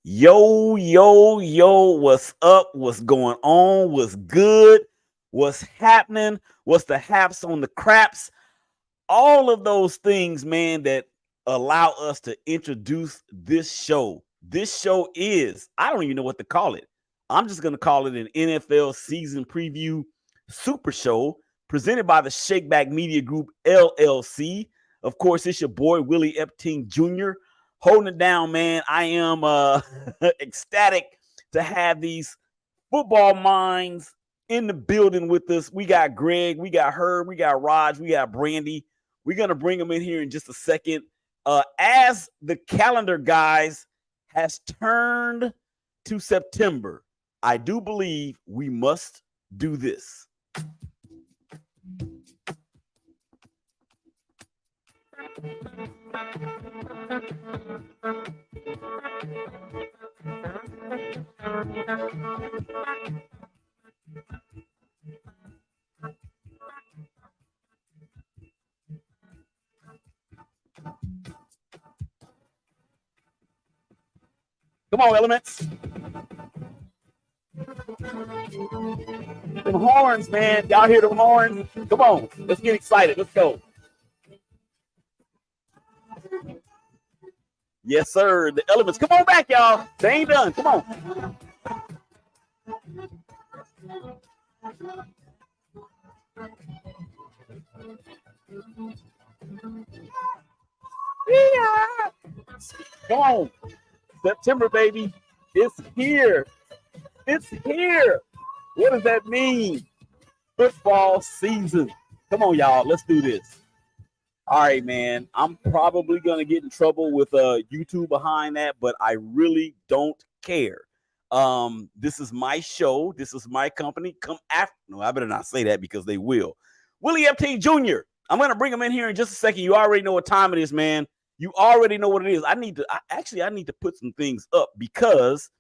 Yo, what's up? What's going on? What's good? What's happening? What's the haps on the craps? All of those things, man, that allow us to introduce this show. This show is, I don't even know what to call it. I'm just going to call it an NFL season preview super show presented by the Shakeback Media Group, LLC. Of course, it's your boy, Willie Epting Jr., holding it down, man. I am ecstatic to have these football minds in the building with us. We got Greg, we got Herb, we got Raj, we got Brandy. We're going to bring them in here in just a second. As the calendar, guys, has turned to September, I do believe we must do this. Come on, Elements. Them horns, man. Y'all hear them horns? Come on. Let's get excited. Let's go. Yes, sir. The Elements. Come on back, y'all. They ain't done. Come on. Yeah. Come on. September, baby. It's here. It's here. What does that mean? Football season. Come on, y'all. Let's do this. All right, man. I'm probably going to get in trouble with YouTube behind that, but I really don't care. This is my show. This is my company. Come after. No, I better not say that because they will. Willie Epting Jr. I'm going to bring him in here in just a second. You already know what time it is, man. You already know what it is. I need to put some things up because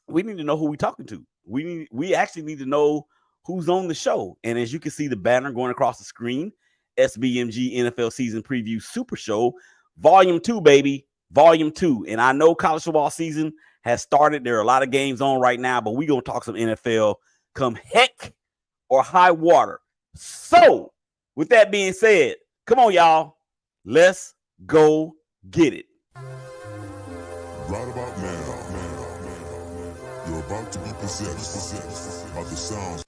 we need to know who we're talking to. We actually need to know who's on the show. And as you can see the banner going across the screen, SBMG NFL Season Preview Super Show, Volume 2, baby, Volume 2. And I know college football season has started. There are a lot of games on right now, but we're going to talk some NFL come heck or high water. So, with that being said, come on, y'all. Let's go get it. Right about now, you're about to be possessed by the sounds.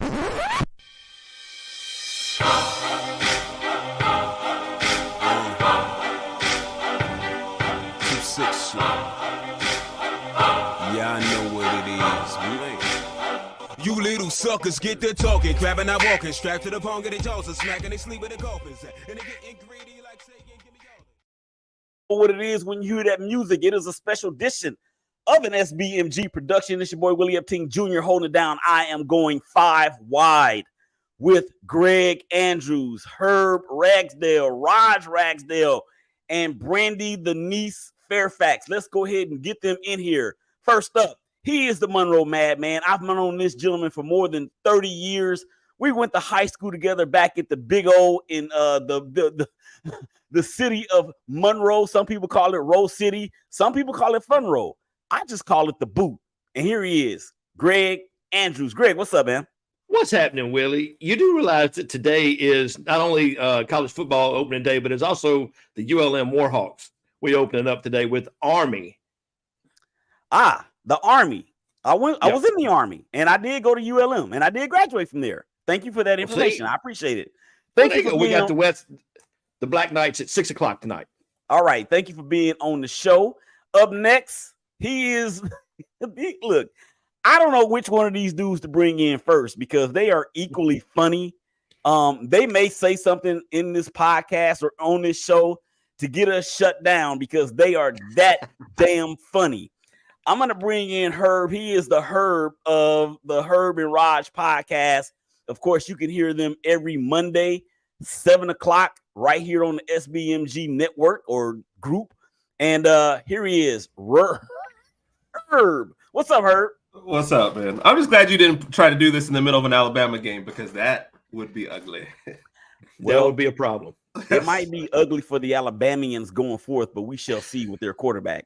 Yeah, I know what it is, man. You little suckers get to talking, grabbing out walking, strapped to the pong, getting jaws and smacking, they sleep with the coffins, and they getting greedy like saying, give me all. What it is when you hear that music, it is a special edition of an SBMG production. It's your boy Willie Epting Jr. holding it down. I am going 5 wide with Greg Andrews, Herb Ragsdale, Raj Ragsdale, and Brandy the niece Fairfax. Let's go ahead and get them in here. First up, he is the Monroe Madman. I've known this gentleman for more than 30 years. We went to high school together back at the Big O in the city of Monroe. Some people call it Rose City. Some people call it Fun Row. I just call it the Boot. And here he is, Greg Andrews. Greg, what's up, man? What's happening, Willie? You do realize that today is not only college football opening day, but it's also the ULM Warhawks. We opening up today with Army. The Army. I was in the Army, and I did go to ULM, and I did graduate from there. Thank you for that information. I appreciate it. Thank you. We got the Black Knights at 6:00 tonight. All right. Thank you for being on the show. Up next, he is look. I don't know which one of these dudes to bring in first because they are equally funny. They may say something in this podcast or on this show to get us shut down because they are that damn funny. I'm going to bring in Herb. He is the Herb of the Herb and Raj podcast. Of course, you can hear them every Monday, 7:00, right here on the SBMG network or group. And here he is, Herb. What's up, Herb? What's up, man? I'm just glad you didn't try to do this in the middle of an Alabama game because that would be ugly. That would be a problem. It might be ugly for the Alabamians going forth, but we shall see with their quarterback.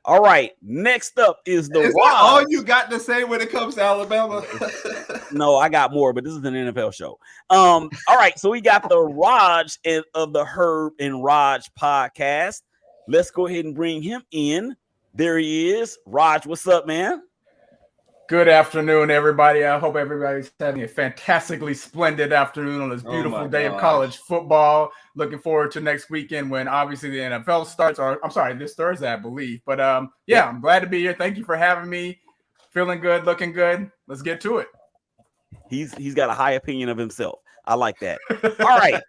All right, next up is the Is that all you got to say when it comes to Alabama? No, I got more, but this is an NFL show. All right, so we got the Raj of the Herb and Raj podcast. Let's go ahead and bring him in. There he is. Raj, what's up, man? Good afternoon, everybody. I hope everybody's having a fantastically splendid afternoon on this beautiful day of college football. Looking forward to next weekend when obviously the NFL starts, or I'm sorry, this Thursday, I believe. But yeah, I'm glad to be here. Thank you for having me. Feeling good, looking good. Let's get to it. He's got a high opinion of himself. I like that. All right.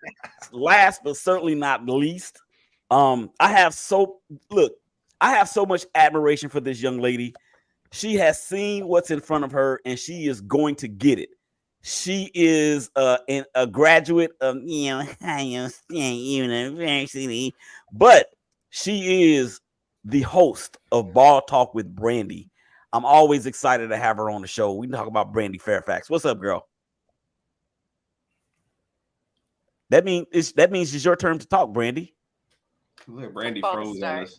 Last but certainly not least, I have so much admiration for this young lady. She has seen what's in front of her, and she is going to get it. She is a graduate of Ohio State University, but she is the host of Ball Talk with Brandy. I'm always excited to have her on the show. We can talk about Brandy Fairfax. What's up, girl? That means it's your turn to talk, Brandy. Look, Brandy froze on us.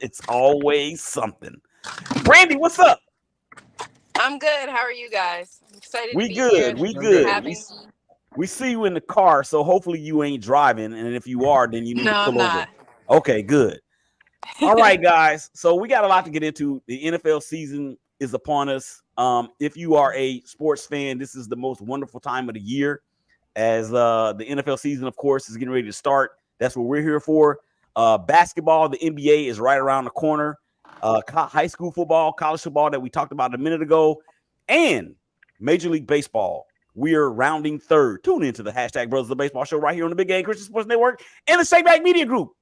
It's always something. Brandy, what's up? I'm good. How are you guys? I'm excited. We good. We good. Having... We see you in the car, so hopefully you ain't driving. And if you are, then you need to pull over. Okay, good. All right, guys. So we got a lot to get into. The NFL season is upon us. If you are a sports fan, this is the most wonderful time of the year, as the NFL season, of course, is getting ready to start. That's what we're here for. Basketball, the NBA is right around the corner. High school football, college football that we talked about a minute ago, and Major League Baseball. We are rounding third. Tune into the hashtag Brothers of Baseball show right here on the Big Game Christian Sports Network and the Shake Back Media Group.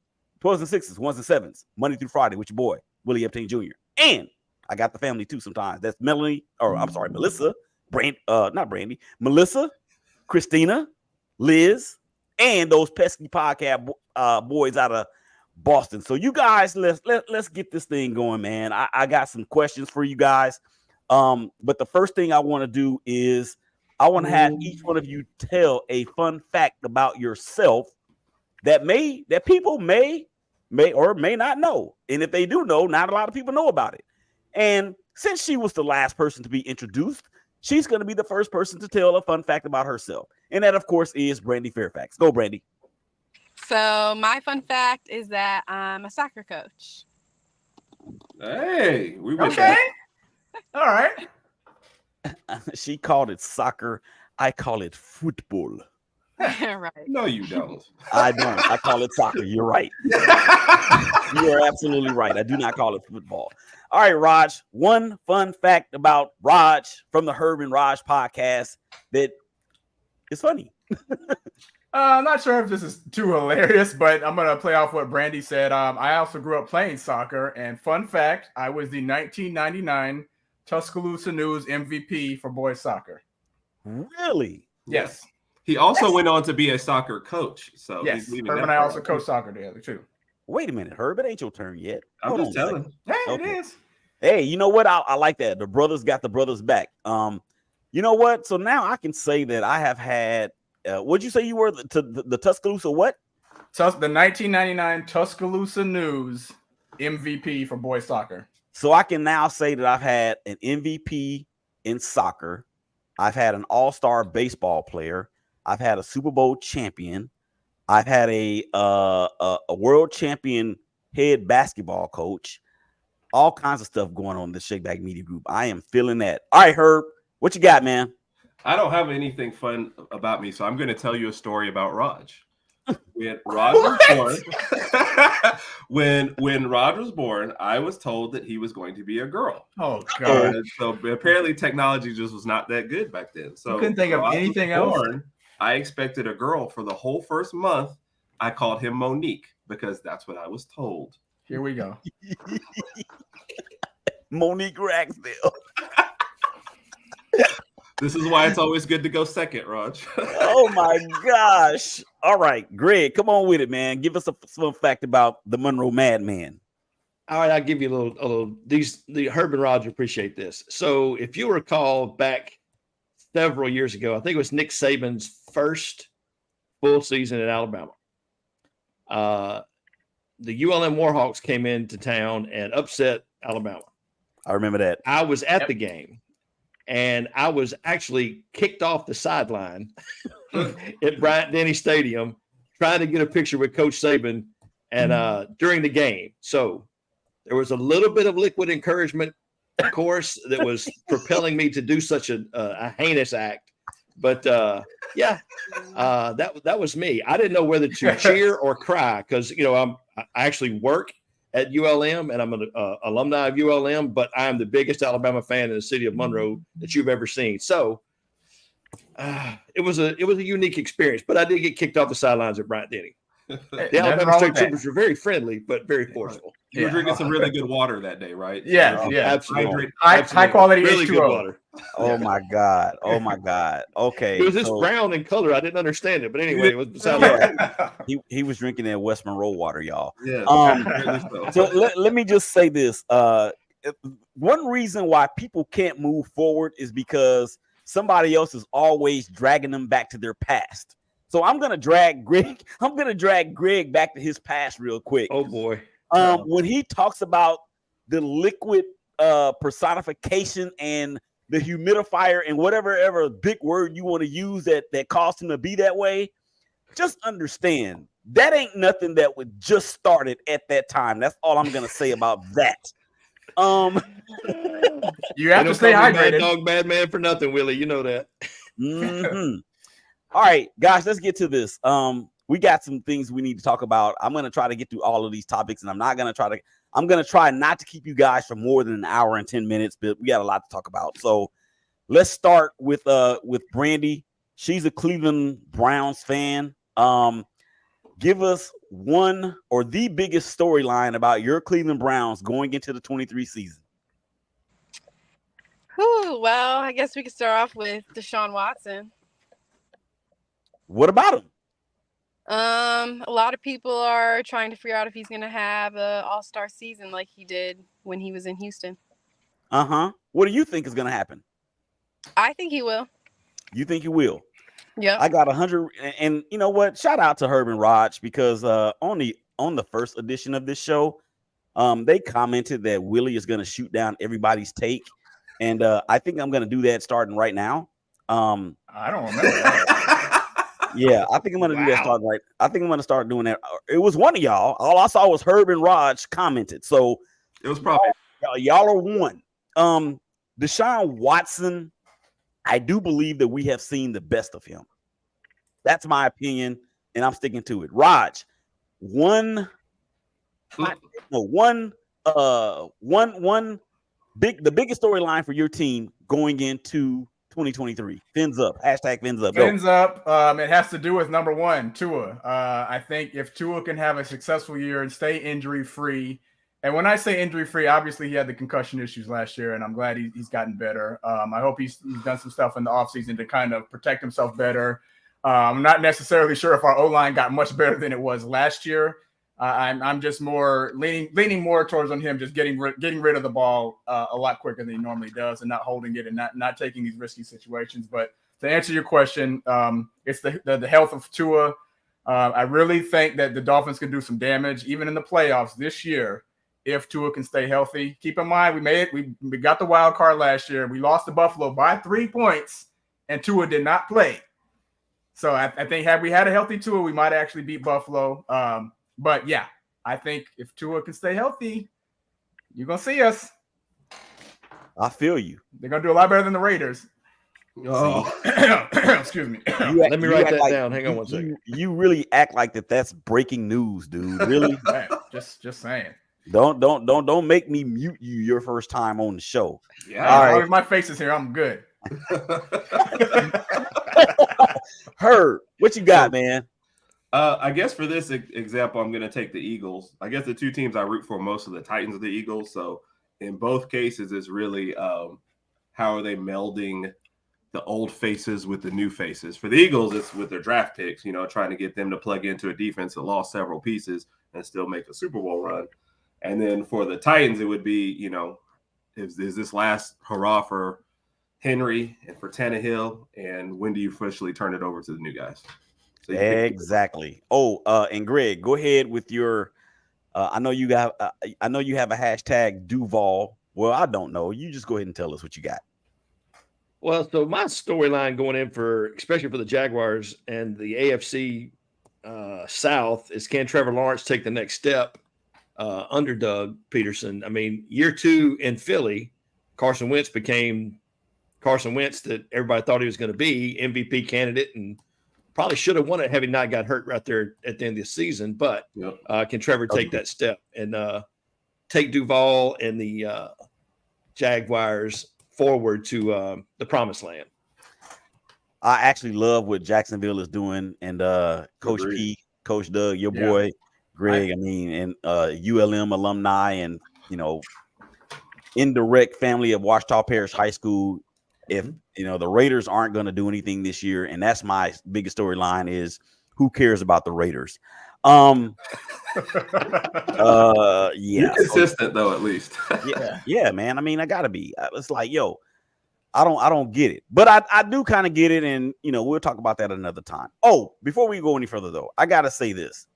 12s and 6s, 1s and 7s, Monday through Friday with your boy, Willie Epstein Jr. And I got the family too sometimes. That's Melissa, Melissa, Christina, Liz, and those pesky podcast boys out of Boston. So you guys, let's get this thing going, man. I got some questions for you guys. But the first thing I want to do is I want to have each one of you tell a fun fact about yourself that people may or may not know. And if they do know, not a lot of people know about it. And since she was the last person to be introduced, she's going to be the first person to tell a fun fact about herself. And that, of course, is Brandy Fairfax. Go, Brandy. So my fun fact is that I'm a soccer coach. Hey, we went okay. All right. She called it soccer. I call it football. Right. No, you don't. I don't. I call it soccer. You're right. You are absolutely right. I do not call it football. All right, Raj. One fun fact about Raj from the Herb and Raj podcast that is funny. I'm not sure if this is too hilarious, but I'm going to play off what Brandy said. I also grew up playing soccer, and fun fact, I was the 1999 Tuscaloosa News MVP for boys soccer. Really? Yes. He also went on to be a soccer coach. So yes, Herb and I also coach soccer together too. Wait a minute, Herb, it ain't your turn yet. I'm just telling. Hey, okay. It is. Hey, you know what? I like that. The brothers got the brothers back. You know what? So now I can say that I have had. What'd you say you were the Tuscaloosa what? The 1999 Tuscaloosa News MVP for boys soccer. So I can now say that I've had an MVP in soccer. I've had an all-star baseball player. I've had a Super Bowl champion. I've had a world champion head basketball coach. All kinds of stuff going on in the Shake Back Media Group. I am feeling that. All right, Herb, what you got, man? I don't have anything fun about me, so I'm going to tell you a story about Raj. When Raj was born, when Raj was born, I was told that he was going to be a girl. Oh God! So apparently, technology just was not that good back then. So you couldn't think of anything else. I expected a girl for the whole first month. I called him Monique because that's what I was told. Here we go. Monique Ragsdale. This is why it's always good to go second, Raj. Oh my gosh. All right, Greg, come on with it, man. Give us a fun fact about the Monroe Madman. All right, I'll give you a little. The Herb and Raj appreciate this. So if you recall back several years ago, I think it was Nick Saban's first full season at Alabama. the ULM Warhawks came into town and upset Alabama. I remember that. I was at the game, and I was actually kicked off the sideline at Bryant-Denny Stadium trying to get a picture with Coach Saban and during the game. So there was a little bit of liquid encouragement, of course, that was propelling me to do such a heinous act. But that was me. I didn't know whether to cheer or cry because I actually work at ULM and I'm an alumni of ULM, but I'm the biggest Alabama fan in the city of Monroe that you've ever seen. So it was a unique experience. But I did get kicked off the sidelines at Bryant-Denny. The Alabama State Troopers were very friendly, but very forceful. You were drinking some really good water that day, right? Yeah, absolutely. High quality really H2O. good water. Oh my God. Okay. It was this brown in color. I didn't understand it, but anyway, it was he was drinking that West Monroe water, y'all. Yeah. So let me just say this. One reason why people can't move forward is because somebody else is always dragging them back to their past. So I'm gonna drag Greg back to his past real quick. Oh boy. When he talks about the liquid personification and the humidifier and whatever big word you want to use that caused him to be that way, just understand that ain't nothing that would just started at that time. That's all I'm gonna say about that. You have to stay hydrated. Bad dog, bad man for nothing, Willie. You know that. Mm-hmm. All right, guys, let's get to this. We got some things we need to talk about. I'm gonna try to get through all of these topics, and I'm gonna try not to keep you guys for more than an hour and 10 minutes, but we got a lot to talk about. So let's start with Brandy. She's a Cleveland Browns fan. Give us one or the biggest storyline about your Cleveland Browns going into the 23 season. Well, I guess we could start off with Deshaun Watson. What about him? A lot of people are trying to figure out if he's going to have an all-star season like he did when he was in Houston. What do you think is going to happen? I think he will. You think he will? Yeah. I got 100, and you know what? Shout out to Herb and Raj because on the first edition of this show, they commented that Willie is going to shoot down everybody's take, and I think I'm going to do that starting right now. I don't remember that. Yeah, I think I'm gonna do that starting right. I think I'm gonna start doing that. It was one of y'all. All I saw was Herb and Raj commented. So it was probably y'all are one. Deshaun Watson, I do believe that we have seen the best of him. That's my opinion, and I'm sticking to it. Raj, the biggest storyline for your team going into 2023. Fins up. Hashtag fins up. Fins up. It has to do with number one, Tua. I think if Tua can have a successful year and stay injury-free, and when I say injury-free, obviously he had the concussion issues last year, and I'm glad he's gotten better. I hope he's done some stuff in the offseason to kind of protect himself better. I'm not necessarily sure if our O-line got much better than it was last year. I'm just more leaning more towards on him just getting rid of the ball a lot quicker than he normally does and not holding it and not taking these risky situations. But to answer your question, it's the health of Tua. I really think that the Dolphins can do some damage even in the playoffs this year if Tua can stay healthy. Keep in mind we got the wild card last year. We lost to Buffalo by 3 points and Tua did not play. So I think had we had a healthy Tua, we might actually beat Buffalo. But yeah, I think if Tua can stay healthy, you're gonna see us. I feel you. They're gonna do a lot better than the Raiders. Oh, excuse me. Let me write that down. Hang on one second. You really act like that's breaking news, dude. Really? Man, just saying. Don't make me mute you your first time on the show. Yeah. All right. If my face is here, I'm good. Herb, what you got, man? I guess for this example, I'm going to take the Eagles. I guess the two teams I root for most of the Titans of the Eagles. So in both cases, it's really how are they melding the old faces with the new faces. For the Eagles, it's with their draft picks, trying to get them to plug into a defense that lost several pieces and still make a Super Bowl run. And then for the Titans, it would be, is this last hurrah for Henry and for Tannehill? And when do you officially turn it over to the new guys? So exactly. And Greg, go ahead with your I know you have a hashtag Duval. Well, I don't know. You just go ahead and tell us what you got. Well, so my storyline going in especially for the Jaguars and the AFC South, is can Trevor Lawrence take the next step under Doug Peterson? I mean, year 2 in Philly, Carson Wentz became Carson Wentz that everybody thought he was going to be, MVP candidate, and probably should have won it had he not got hurt right there at the end of the season. But can Trevor take that step and take Duval and the Jaguars forward to the promised land? I actually love what Jacksonville is doing, and Coach P, Coach Doug, your boy Greg. I mean, and ULM alumni, and indirect family of Ouachita Parish High School. If the Raiders aren't going to do anything this year, and that's my biggest storyline, is who cares about the Raiders? You're consistent though, at least. yeah, man. I mean, I gotta be. It's like, I don't get it, but I do kind of get it, and we'll talk about that another time. Oh, before we go any further though, I gotta say this.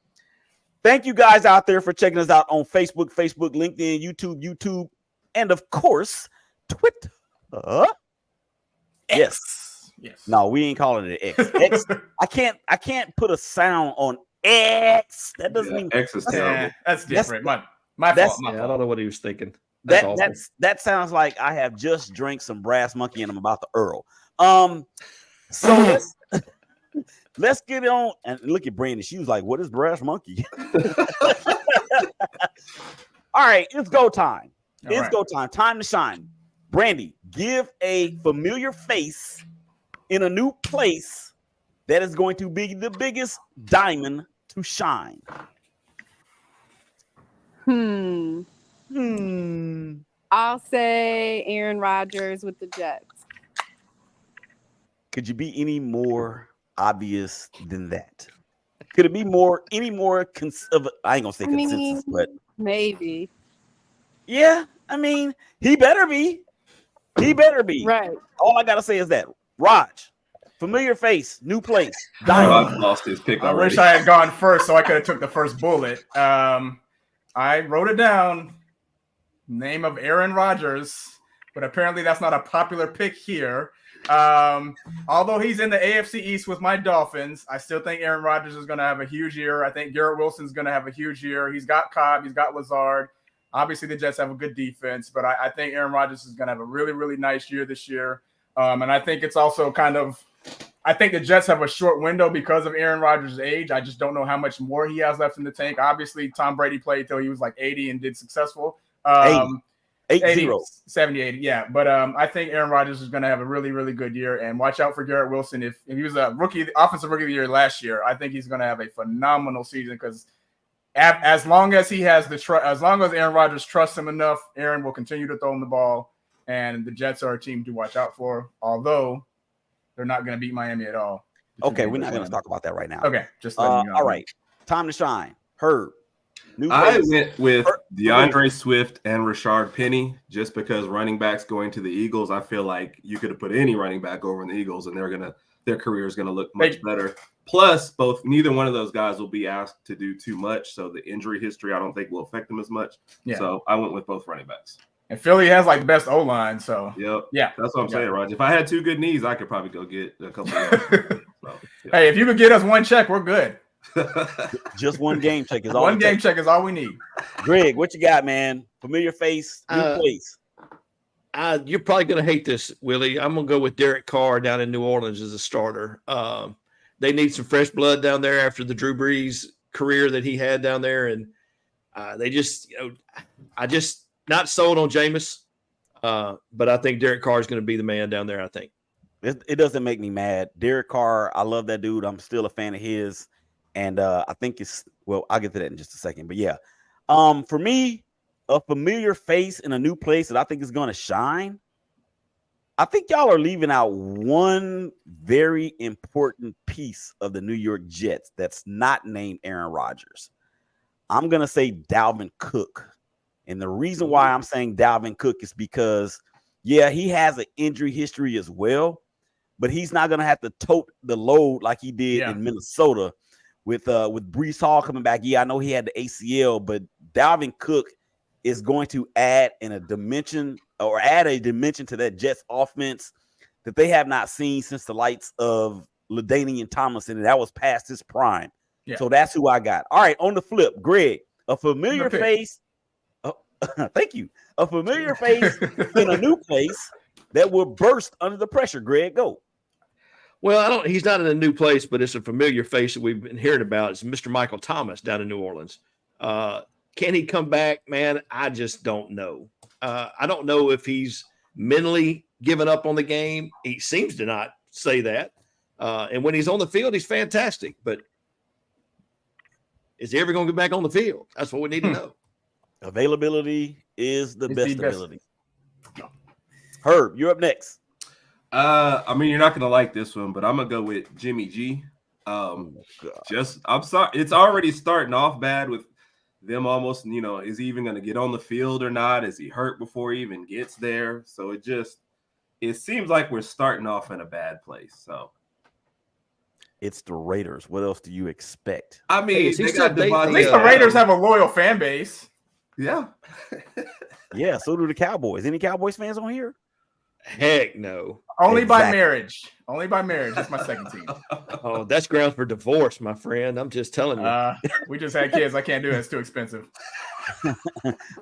Thank you guys out there for checking us out on Facebook, LinkedIn, YouTube, and of course, Twitter. Yes. No, we ain't calling it X. X. I can't put a sound on X. That doesn't mean X is terrible. That's different. My fault. I don't know what he was thinking. That sounds like I have just drank some Brass Monkey and I'm about to Earl. So let's get on and look at Brandon. She was like, "What is Brass Monkey?" All right, it's go time. Go time. Time to shine. Brandy, give a familiar face in a new place that is going to be the biggest diamond to shine. I'll say Aaron Rodgers with the Jets. Could you be any more obvious than that? Could it be any more I ain't gonna say consensus, but maybe. Yeah, I mean, he better be. Right. All I gotta say is that Raj, familiar face, new place. Raj lost his pick already. I wish I had gone first, so I could have took the first bullet. I wrote it down. Name of Aaron Rodgers, but apparently that's not a popular pick here. Although he's in the AFC East with my Dolphins, I still think Aaron Rodgers is going to have a huge year. I think Garrett Wilson's going to have a huge year. He's got Cobb, he's got Lazard. Obviously, the Jets have a good defense, but I think Aaron Rodgers is going to have a really, really nice year this year. And I think it's also I think the Jets have a short window because of Aaron Rodgers' age. I just don't know how much more he has left in the tank. Obviously, Tom Brady played till he was like 80 and did successful. 80, 70, yeah. But I think Aaron Rodgers is going to have a really, really good year. And watch out for Garrett Wilson. If he was a offensive rookie of the year last year, I think he's going to have a phenomenal season because as long as he has as long as Aaron Rodgers trusts him enough, Aaron will continue to throw him the ball. And the Jets are a team to watch out for, although they're not going to beat Miami at all. Okay, we're not going to talk about that right now. Okay, just letting you know. All right, time to shine. Herb. I went with DeAndre Swift and Rashard Penny just because running backs going to the Eagles. I feel like you could have put any running back over in the Eagles, and their career is going to look much better. Plus, neither one of those guys will be asked to do too much, so the injury history I don't think will affect them as much. Yeah. So I went with both running backs. And Philly has like the best O-line, so yeah, that's what I'm saying, Raj. If I had two good knees, I could probably go get a couple of them. Hey, if you could get us one check, we're good. Just one game check is all. One game check is all we need. Greg, what you got, man? Familiar face, new place. You're probably gonna hate this, Willie. I'm gonna go with Derek Carr down in New Orleans as a starter. They need some fresh blood down there after the Drew Brees career that he had down there, and they just, I just not sold on Jameis, but I think Derek Carr is going to be the man down there. I think it doesn't make me mad. Derek Carr, I love that dude. I'm still a fan of his, and I think I'll get to that in just a second. But yeah, for me, a familiar face in a new place that I think is going to shine. I think y'all are leaving out one very important piece of the New York Jets that's not named Aaron Rodgers. I'm going to say Dalvin Cook. And the reason why I'm saying Dalvin Cook is because, yeah, he has an injury history as well, but he's not going to have to tote the load like he did in Minnesota with Breece Hall coming back. Yeah, I know he had the ACL, but Dalvin Cook is going to add a dimension to that Jets offense that they have not seen since the lights of LaDainian Tomlinson, and that was past his prime. Yeah. So that's who I got. All right, on the flip, Greg, a familiar face. Thank you. A familiar face in a new place that will burst under the pressure. Greg, go. Well, he's not in a new place, but it's a familiar face that we've been hearing about. It's Mr. Michael Thomas down in New Orleans. Can he come back, man? I just don't know. I don't know if he's mentally given up on the game. He seems to not say that. And when he's on the field, he's fantastic. But is he ever going to get back on the field? That's what we need to know. Availability is the best ability. Herb, you're up next. I mean, you're not gonna like this one, but I'm gonna go with Jimmy G. I'm sorry, it's already starting off bad with them almost, is he even gonna get on the field or not? Is he hurt before he even gets there? So it seems like we're starting off in a bad place. So it's the Raiders. What else do you expect? I mean, at least the Raiders have a loyal fan base. Yeah. Yeah, so do the Cowboys. Any Cowboys fans on here? Heck no. Only by marriage. Only by marriage. That's my second team. Oh, that's grounds for divorce, my friend. I'm just telling you. We just had kids. I can't do it. It's too expensive.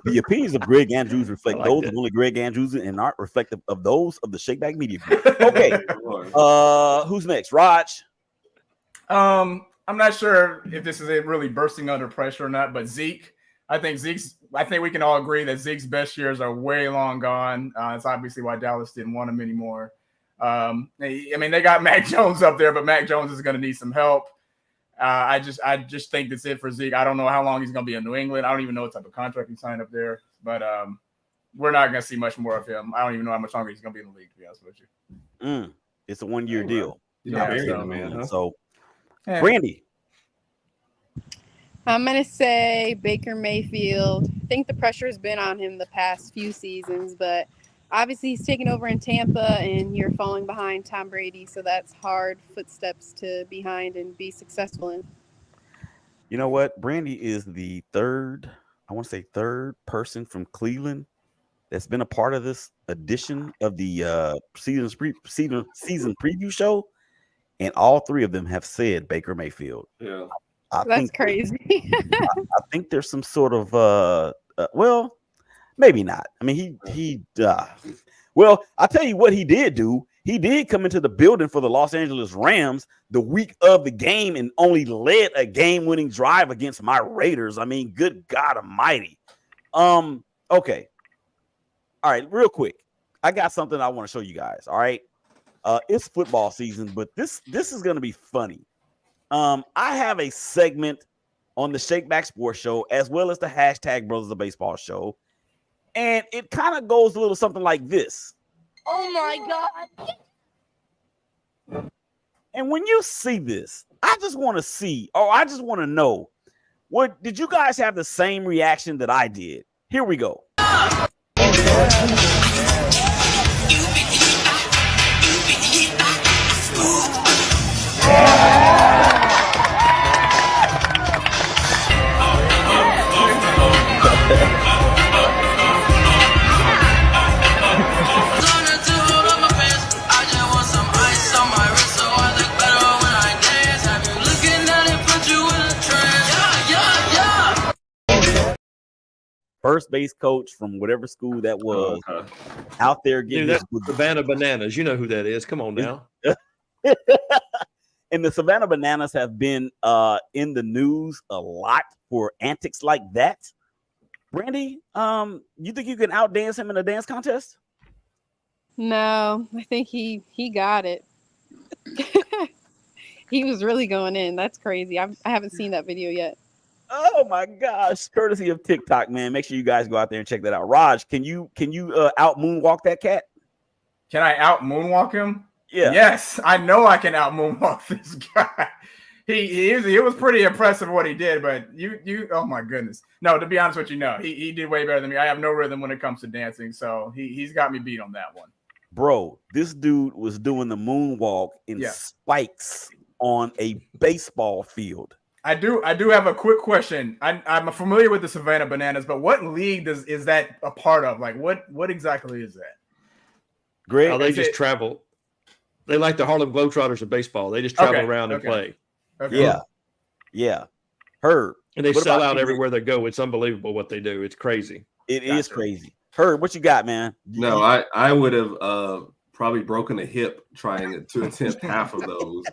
The opinions of Greg Andrews reflect those of only Greg Andrews and not reflective of those of the Shakeback Media Group. Okay. Who's next? Raj. I'm not sure if this is really bursting under pressure or not, but Zeke. I think we can all agree that Zeke's best years are way long gone. It's obviously why Dallas didn't want him anymore. They got Mac Jones up there, but Mac Jones is going to need some help. I just think that's it for Zeke. I don't know how long he's going to be in New England. I don't even know what type of contract he signed up there, but we're not going to see much more of him. I don't even know how much longer he's going to be in the league, to be honest with you. It's a 1-year deal. Yeah. So, Brandy. I'm going to say Baker Mayfield. I think the pressure has been on him the past few seasons, but obviously he's taken over in Tampa and you're falling behind Tom Brady, so that's hard footsteps to behind and be successful in. You know what? Brandy is the third person from Cleveland that's been a part of this edition of the season preview show, and all three of them have said Baker Mayfield. Yeah. That's crazy. I think there's some sort of well, maybe not. I mean, well, I'll tell you what he did do. He did come into the building for the Los Angeles Rams the week of the game and only led a game-winning drive against my Raiders. I mean, good God Almighty. Okay. All right, real quick. I got something I want to show you guys. All right. It's football season, but this is going to be funny. I have a segment on the Shakeback Sports Show as well as the hashtag Brothers of Baseball Show. And it kind of goes a little something like this. Oh my God. And when you see this, I just want to know, what did you guys have the same reaction that I did? Here we go. First base coach from whatever school that was, out there getting that's Savannah Bananas. You know who that is. Come on now. And the Savannah Bananas have been in the news a lot for antics like that. Brandy, you think you can outdance him in a dance contest? No, I think he got it. He was really going in. That's crazy. I haven't seen that video yet. Oh my gosh! Courtesy of TikTok, man. Make sure you guys go out there and check that out. Raj, can you out moonwalk that cat? Can I out moonwalk him? Yeah. Yes, I know I can out moonwalk this guy. It was pretty impressive what he did, but you oh my goodness. No, to be honest with you, no, he did way better than me. I have no rhythm when it comes to dancing, so he's got me beat on that one. Bro, this dude was doing the moonwalk in spikes on a baseball field. I do have a quick question. I'm familiar with the Savannah Bananas, but what league is that a part of? Like, what exactly is that? Greg, they just travel. They like the Harlem Globetrotters of baseball. They just travel around and play. Okay. Yeah. Herb. And they sell out everywhere they go. It's unbelievable what they do. It's crazy. It is crazy. Herb, what you got, man? No, I would have probably broken a hip trying to attempt half of those.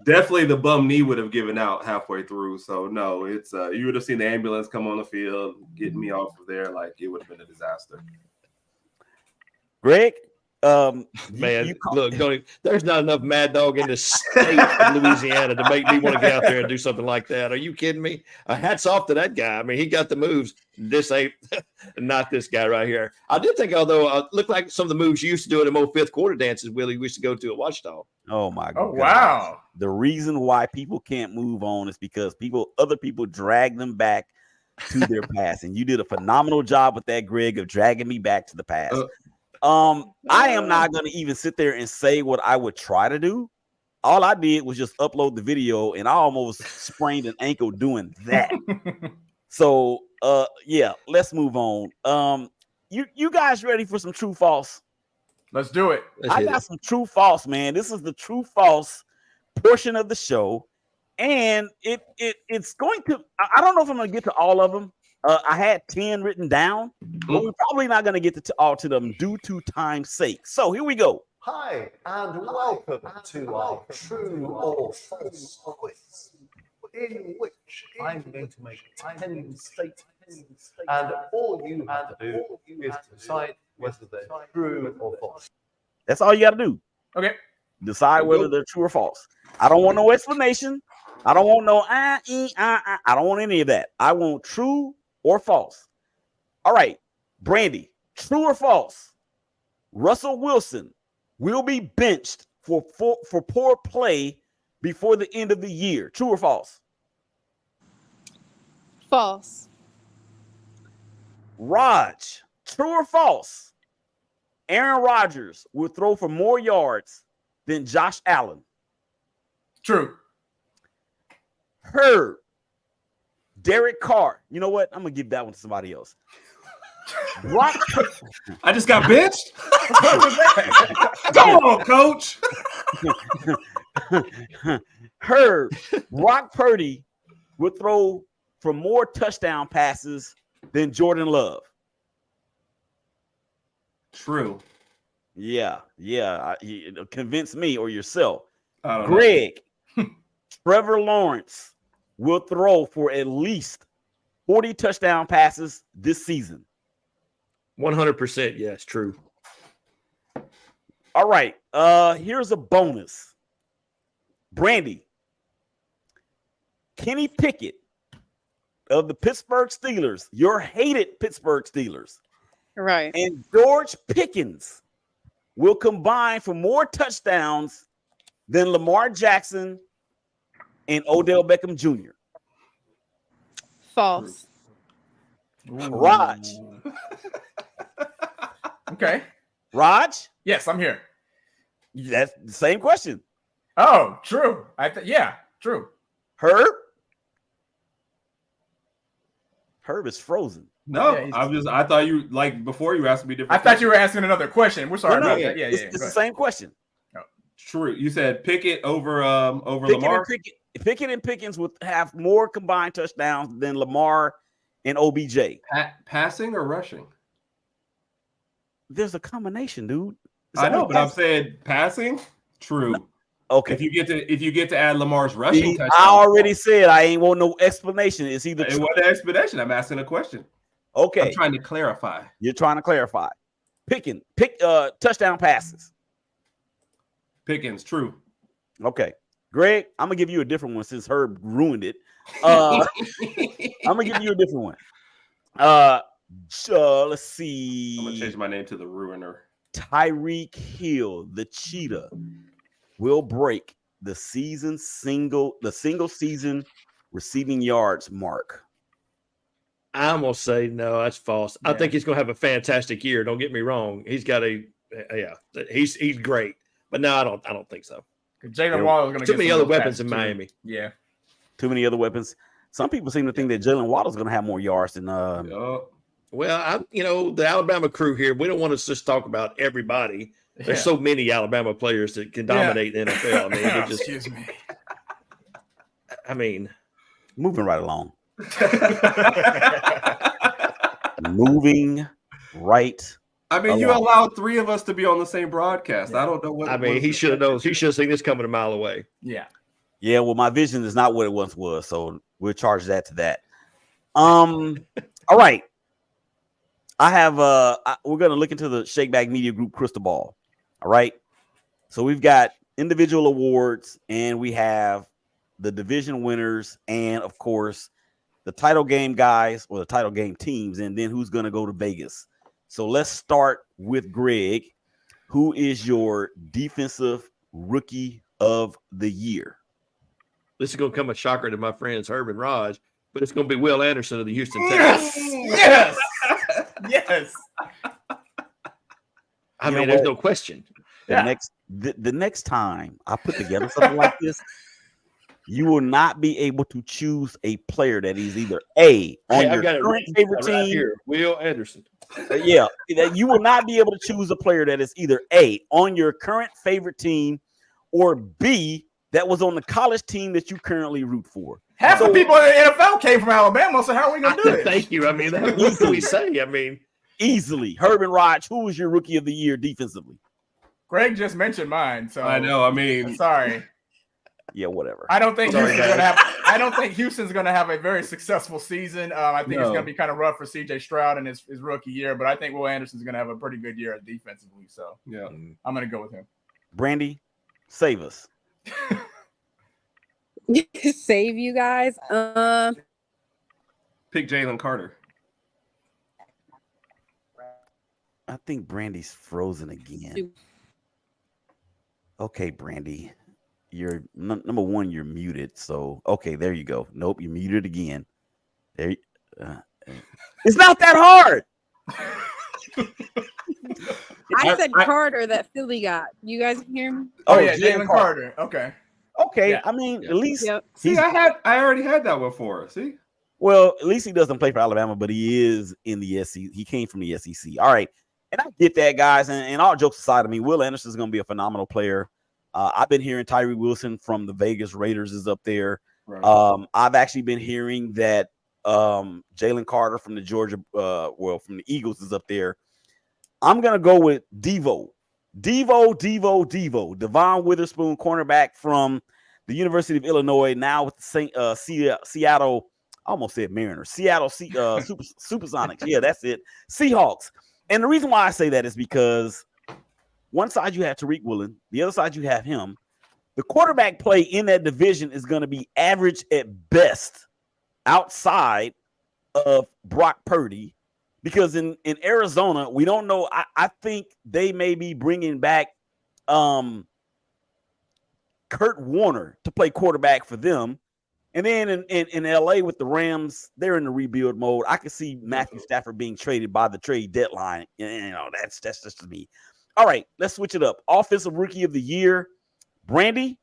Definitely the bum knee would have given out halfway through. So no, it's you would have seen the ambulance come on the field, getting me off of there. Like it would have been a disaster. Greg, man, look, there's not enough mad dog in the state of Louisiana to make me want to get out there and do something like that. Are you kidding me? Hats off to that guy. I mean, he got the moves. This ain't not this guy right here. I did think, although looked like some of the moves you used to do in the old fifth quarter dances, Willie, we used to go to at Watchdog. Oh my God. Oh wow. The reason why people can't move on is because other people drag them back to their past. And you did a phenomenal job with that, Greg, of dragging me back to the past. I am not going to even sit there and say what I would try to do. All I did was just upload the video, and I almost sprained an ankle doing that. So, yeah, let's move on. You guys ready for some true false? Let's do it. I got some true false, man. This is the true false portion of the show, and it's going to. I don't know if I'm going to get to all of them. I had 10 written down, but we're probably not going to get to all to them due to time's sake. So here we go. Hi, and welcome to our true or false quiz, in which I'm going to make 10 statements, and all you have to do is decide whether they're true or false. That's all you got to do. Okay. Decide whether they're true or false. I don't want no explanation. I don't want no I don't want any of that. I want true or false. All right, Brandy, true or false? Russell Wilson will be benched for poor play before the end of the year. True or false? False. Raj, true or false? Aaron Rodgers will throw for more yards than Josh Allen. True. Herb, Derek Carr. You know what? I'm going to give that one to somebody else. I just got benched. Come on, coach. Herb, Brock Purdy will throw for more touchdown passes than Jordan Love. True. Yeah. Convince me or yourself. Greg, Trevor Lawrence will throw for at least 40 touchdown passes this season. 100%. Yes, true. All right. Here's a bonus. Brandy, Kenny Pickett of the Pittsburgh Steelers, your hated Pittsburgh Steelers, Right. and George Pickens will combine for more touchdowns than Lamar Jackson and Odell Beckham Jr. False. Raj. Okay. Raj? Yes, I'm here. That's the same question. Oh, true. Yeah, true. Herb? Herb is frozen. No, Yeah, I thought you before you asked me different. I thought you were asking another question. We're sorry about that. Yeah, It's the same question. True. You said Pickett over Pickett Lamar. Pickett and Pickens would have more combined touchdowns than Lamar and OBJ. Passing or rushing? There's a combination, dude. I know, but I'm saying passing. True. No. Okay. If you get to add Lamar's rushing touchdown, I already said I ain't want no explanation. It's either it wasn't an explanation. I'm asking a question. Okay. I'm trying to clarify. You're trying to clarify. Pick touchdown passes. Pickens, true. Okay. Greg, I'm gonna give you a different one since Herb ruined it. I'm gonna give you a different one. Let's see. I'm gonna change my name to the Ruiner. Tyreek Hill, the cheetah, will break the single season receiving yards mark. I'm gonna say no, that's false. Yeah. I think he's gonna have a fantastic year. Don't get me wrong. He's got he's great. But no, I don't think so. Jalen Waddle is going to Too get many some other of those weapons passes in too. Miami. Yeah. Too many other weapons. Some people seem to think that Jalen Waddle's going to have more yards than. Well, the Alabama crew here, we don't want to just talk about everybody. There's so many Alabama players that can dominate the NFL. I mean, they're just. Excuse me. I mean, moving right along. Moving right. I mean, you allowed 3 of us to be on the same broadcast. I don't know what. I mean, he should have known. He should have seen this coming a mile away. Yeah. Yeah. Well, my vision is not what it once was, so we'll charge that to that. All right. I have. We're going to look into the Shakeback Media Group crystal ball. All right. So we've got individual awards, and we have the division winners, and of course, the title game guys or the title game teams, and then who's going to go to Vegas. So let's start with Greg. Who is your defensive rookie of the year? This is going to come a shocker to my friends Herb and Raj, but it's going to be Will Anderson of the Houston Texans. Yes. Yes. I mean, there's no question. The next time I put together something like this, you will not be able to choose a player that is either A on your current favorite team. Right here, Will Anderson. Yeah, you will not be able to choose a player that is either A on your current favorite team or B that was on the college team that you currently root for. Half the people in the NFL came from Alabama, so how are we going to do it? Thank you. I mean, what can we say? I mean, easily. Herb and Raj, who was your rookie of the year defensively? Greg just mentioned mine, so I know. I mean, sorry. Yeah, whatever. I don't think Houston's going to have a very successful season. I think it's going to be kind of rough for CJ Stroud in his rookie year, but I think Will Anderson's going to have a pretty good year defensively. So yeah, I'm going to go with him. Brandy, save us. Save you guys. Pick Jalen Carter. I think Brandy's frozen again. Okay, Brandy. You're number one, you're muted. So okay, there you go. Nope, you're muted again. There it's not that hard. I said Carter that Philly got. You guys can hear me? Oh yeah, Jalen Carter. Okay. Yeah. I mean, at least see, I already had that one for. See, well, at least he doesn't play for Alabama, but he is in the SEC. He came from the SEC. All right, and I get that, guys. And all jokes aside, I mean, Will Anderson is going to be a phenomenal player. I've been hearing Tyree Wilson from the Vegas Raiders is up there. Right. I've actually been hearing that Jalen Carter from the from the Eagles is up there. I'm going to go with Devon Witherspoon, cornerback from the University of Illinois, now with the Seattle, I almost said Mariners, Seattle Supersonics. Yeah, that's it. Seahawks. And the reason why I say that is because one side you have Tariq Woolen, the other side you have him. The quarterback play in that division is going to be average at best outside of Brock Purdy, because in Arizona, we don't know. I think they may be bringing back Kurt Warner to play quarterback for them. And then in LA with the Rams, they're in the rebuild mode. I can see Matthew Stafford being traded by the trade deadline. You know, that's just to me. All right, let's switch it up. Offensive rookie of the year, Brandy.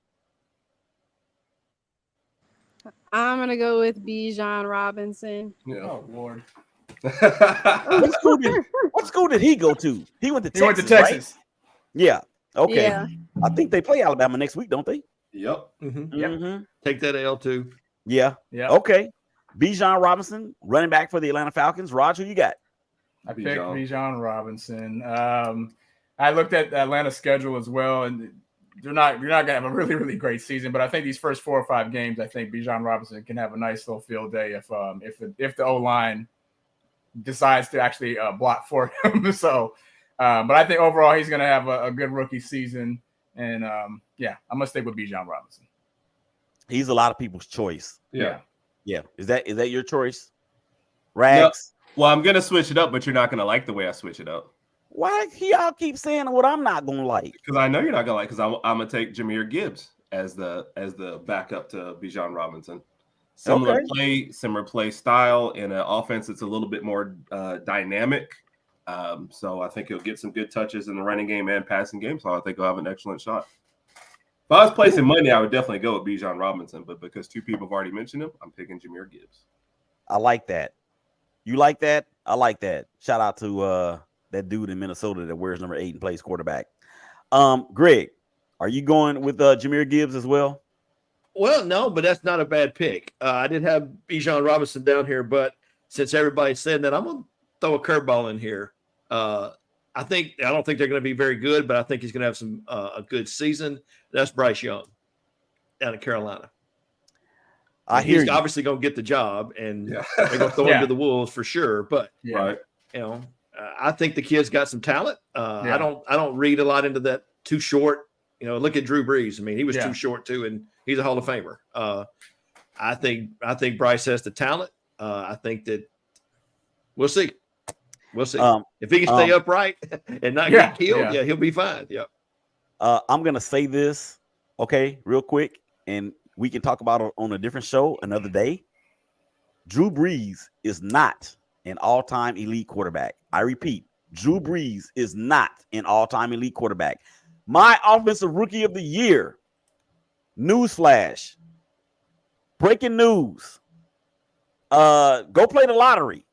I'm gonna go with Bijan Robinson. Yeah. Oh Lord. What school did he go to? He went to Texas. He went to Texas. Right? Yeah. Okay. Yeah. I think they play Alabama next week, don't they? Yep. Mm-hmm. Yep. Mm-hmm. Take that L too. Yeah. Yeah. Okay. Bijan Robinson, running back for the Atlanta Falcons. Raj, who you got? I picked Bijan Robinson. I looked at Atlanta's schedule as well, and you're not gonna have a really, really great season. But I think these first 4 or 5 games, I think Bijan Robinson can have a nice little field day if the O-line decides to actually block for him. So, but I think overall he's gonna have a good rookie season, and I'm gonna stick with Bijan Robinson. He's a lot of people's choice. Yeah. Is that your choice, Rags? No. Well, I'm gonna switch it up, but you're not gonna like the way I switch it up. Why y'all keep saying what I'm not gonna like? Because I know you're not gonna like. Because I'm gonna take Jahmyr Gibbs as the backup to Bijan Robinson. Similar play style in an offense that's a little bit more dynamic. So I think he'll get some good touches in the running game and passing game. So I think he'll have an excellent shot. If I was placing money, I would definitely go with Bijan Robinson, but because two people have already mentioned him, I'm picking Jahmyr Gibbs. I like that. You like that? I like that. Shout out to that dude in Minnesota that wears number 8 and plays quarterback. Greg, are you going with Jahmyr Gibbs as well? Well, no, but that's not a bad pick. I did have Bijan Robinson down here, but since everybody said that, I'm going to throw a curveball in here. I don't think they're going to be very good, but I think he's going to have some a good season. That's Bryce Young down in Carolina. He's obviously going to get the job, and they're going to throw him to the wolves for sure. But I think the kid's got some talent. I don't read a lot into that too short. Look at Drew Brees. I mean, he was too short too, and he's a Hall of Famer. I think Bryce has the talent. I think that we'll see. We'll see if he can stay upright and not get killed. Yeah, he'll be fine. Yep. I'm gonna say this, okay, real quick, and we can talk about it on a different show another day. Drew Brees is not an all-time elite quarterback. I repeat, Drew Brees is not an all-time elite quarterback. My offensive rookie of the year, newsflash, breaking news, go play the lottery.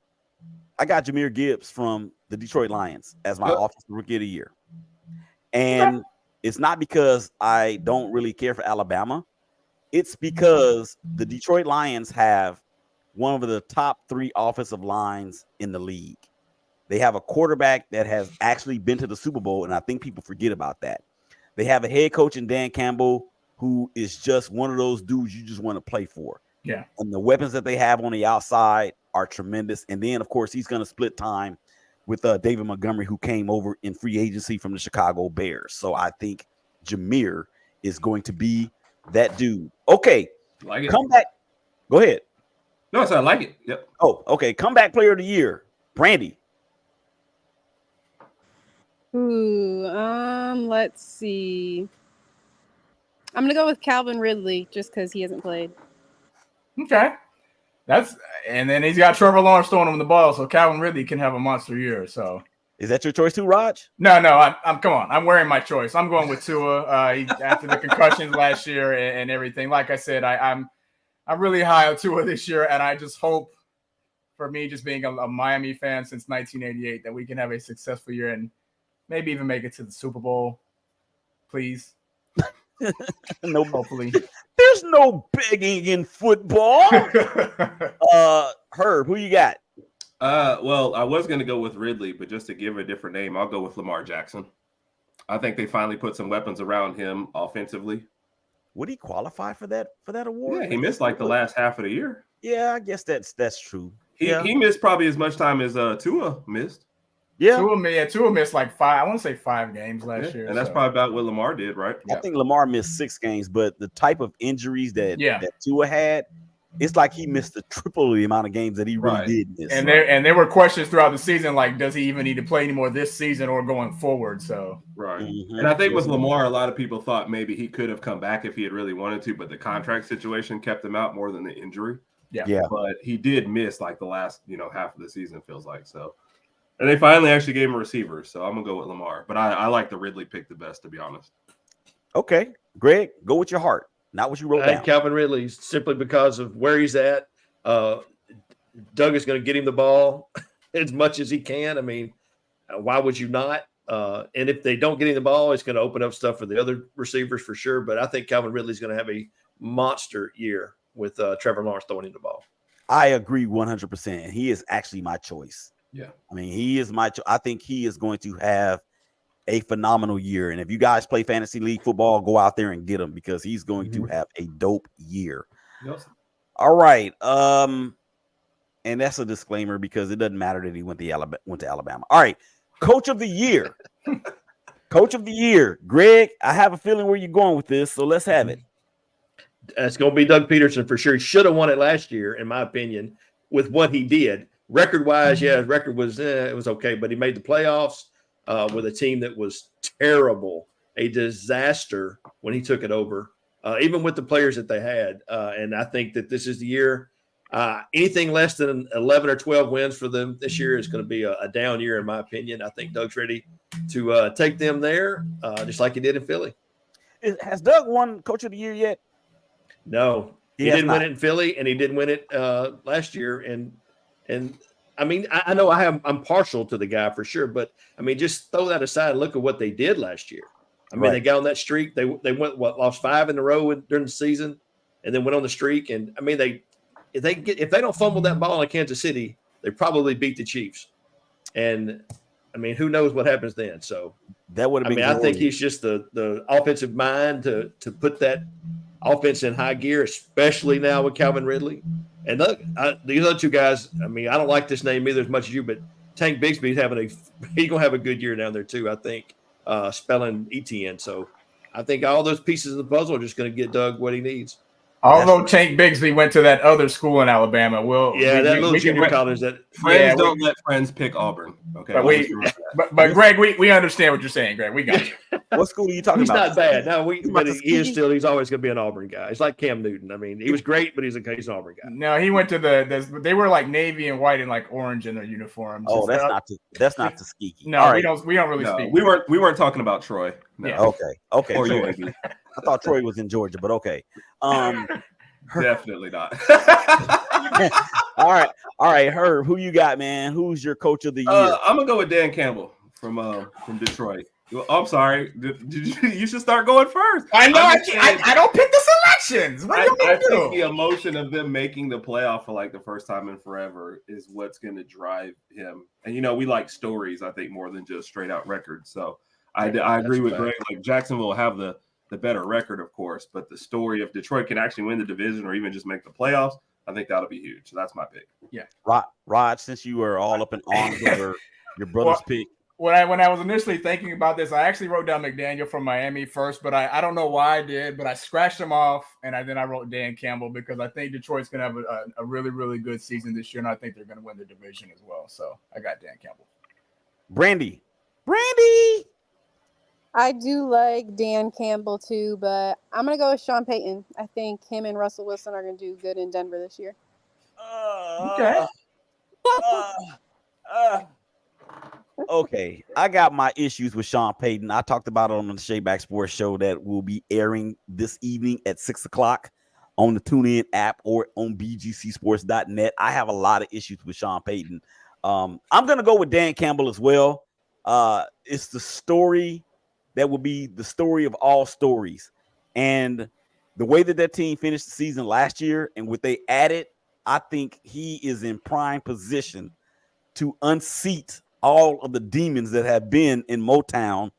I got Jahmyr Gibbs from the Detroit Lions as my offensive rookie of the year. And it's not because I don't really care for Alabama. It's because the Detroit Lions have one of the top 3 offensive lines in the league. They have a quarterback that has actually been to the Super Bowl, and I think people forget about that. They have a head coach in Dan Campbell who is just one of those dudes you just want to play for. Yeah. And the weapons that they have on the outside are tremendous. And then, of course, he's going to split time with David Montgomery, who came over in free agency from the Chicago Bears. So I think Jahmyr is going to be that dude. Okay. Like it. Come back. Go ahead. No, I like it. Yep. Oh, okay. Comeback player of the year, Brandy. Ooh, let's see. I'm gonna go with Calvin Ridley just because he hasn't played. Okay. And then he's got Trevor Lawrence throwing him the ball, so Calvin Ridley can have a monster year. So is that your choice too, Raj? No, I'm come on. I'm wearing my choice. I'm going with Tua. After the concussions last year and everything. Like I said, I'm really high on Tua this year, and I just hope, for me, just being a Miami fan since 1988, that we can have a successful year and maybe even make it to the Super Bowl. Please. No, hopefully. There's no begging in football. Herb, who you got? Well, I was going to go with Ridley, but just to give a different name, I'll go with Lamar Jackson. I think they finally put some weapons around him offensively. Would he qualify for that award? Yeah, he missed like the last half of the year. Yeah, I guess that's true. He missed probably as much time as Tua missed. Yeah, Tua missed like 5. I want to say 5 games last year, and that's probably about what Lamar did, right? I think Lamar missed 6 games, but the type of injuries that Tua had, it's like he missed the triple the amount of games that he really did miss. And there were questions throughout the season, like, does he even need to play anymore this season or going forward? So and I think with Lamar, a lot of people thought maybe he could have come back if he had really wanted to, but the contract situation kept him out more than the injury. Yeah. But he did miss like the last half of the season, feels like so. And they finally actually gave him a receiver, so I'm gonna go with Lamar. But I like the Ridley pick the best, to be honest. Okay, Greg, go with your heart, not what you wrote down. Calvin Ridley, simply because of where he's at. Doug is going to get him the ball as much as he can. I mean, why would you not? And if they don't get him the ball, it's going to open up stuff for the other receivers for sure. But I think Calvin Ridley's going to have a monster year with Trevor Lawrence throwing him the ball. I agree 100%. And he is actually my choice. Yeah. I mean, he is my I think he is going to have a phenomenal year. And if you guys play fantasy league football, go out there and get him because he's going to have a dope year. Yep. All right. And that's a disclaimer because it doesn't matter that he went to Alabama. All right. Coach of the year. Coach of the year. Greg, I have a feeling where you're going with this, so let's have it. It's going to be Doug Peterson for sure. He should have won it last year, in my opinion, with what he did. Record-wise, his record was it was okay, but he made the playoffs with a team that was terrible, a disaster when he took it over, even with the players that they had. And I think that this is the year. Anything less than 11 or 12 wins for them this year is going to be a down year, in my opinion. I think Doug's ready to take them there, just like he did in Philly. Has Doug won Coach of the Year yet? No, he didn't win it in Philly, and he didn't win it last year. And I mean, I know I'm partial to the guy for sure, but I mean, just throw that aside and look at what they did last year. I mean, they got on that streak. They went lost 5 in a row during the season, and then went on the streak. And I mean, if they don't fumble that ball in Kansas City, they probably beat the Chiefs. And I mean, who knows what happens then? So that would have been. I think he's just the offensive mind to put that offense in high gear, especially now with Calvin Ridley. And look, these other two guys. I mean, I don't like this name either as much as you, but Tank Bigsby's he's gonna have a good year down there too. I think spelling ETN. So I think all those pieces of the puzzle are just going to get Doug what he needs. Although Tank Bigsby went to that other school in Alabama, that little junior college. That friends don't let friends pick Auburn. Okay, but Greg, we understand what you're saying, Greg. We got you. What school are you talking about? He's not bad. No, he's always going to be an Auburn guy. It's like Cam Newton. I mean, he was great, but he's an Auburn guy. No, he went to they were like navy and white and like orange in their uniforms. Oh, that's not Tuskegee. No, we don't really speak. We weren't talking about Troy. No. Yeah. Okay. Or Troy. I thought Troy was in Georgia, but okay. Definitely not. All right, Herb, who you got, man? Who's your coach of the year? I'm gonna go with Dan Campbell from Detroit. I'm sorry. You should start going first. I know. I don't pick the selections. What do you I think the emotion of them making the playoff for like the first time in forever is what's going to drive him. And we like stories, I think, more than just straight out records. So I agree with Greg. Like Jacksonville will have the better record, of course, but the story of Detroit can actually win the division or even just make the playoffs. I think that'll be huge. So that's my pick. Yeah. Rod, since you were all up in arms over your brother's pick. When I was initially thinking about this, I actually wrote down McDaniel from Miami first, but I don't know why I did, but I scratched him off, and then I wrote Dan Campbell because I think Detroit's going to have a really, really good season this year, and I think they're going to win the division as well. So I got Dan Campbell. Brandy. I do like Dan Campbell too, but I'm going to go with Sean Payton. I think him and Russell Wilson are going to do good in Denver this year. Okay. Okay, I got my issues with Sean Payton. I talked about it on the Shayback Sports Show that will be airing this evening at 6:00 on the TuneIn app or on bgcsports.net. I have a lot of issues with Sean Payton. I'm going to go with Dan Campbell as well. It's the story that will be the story of all stories. And the way that team finished the season last year and what they added, I think he is in prime position to unseat all of the demons that have been in Motown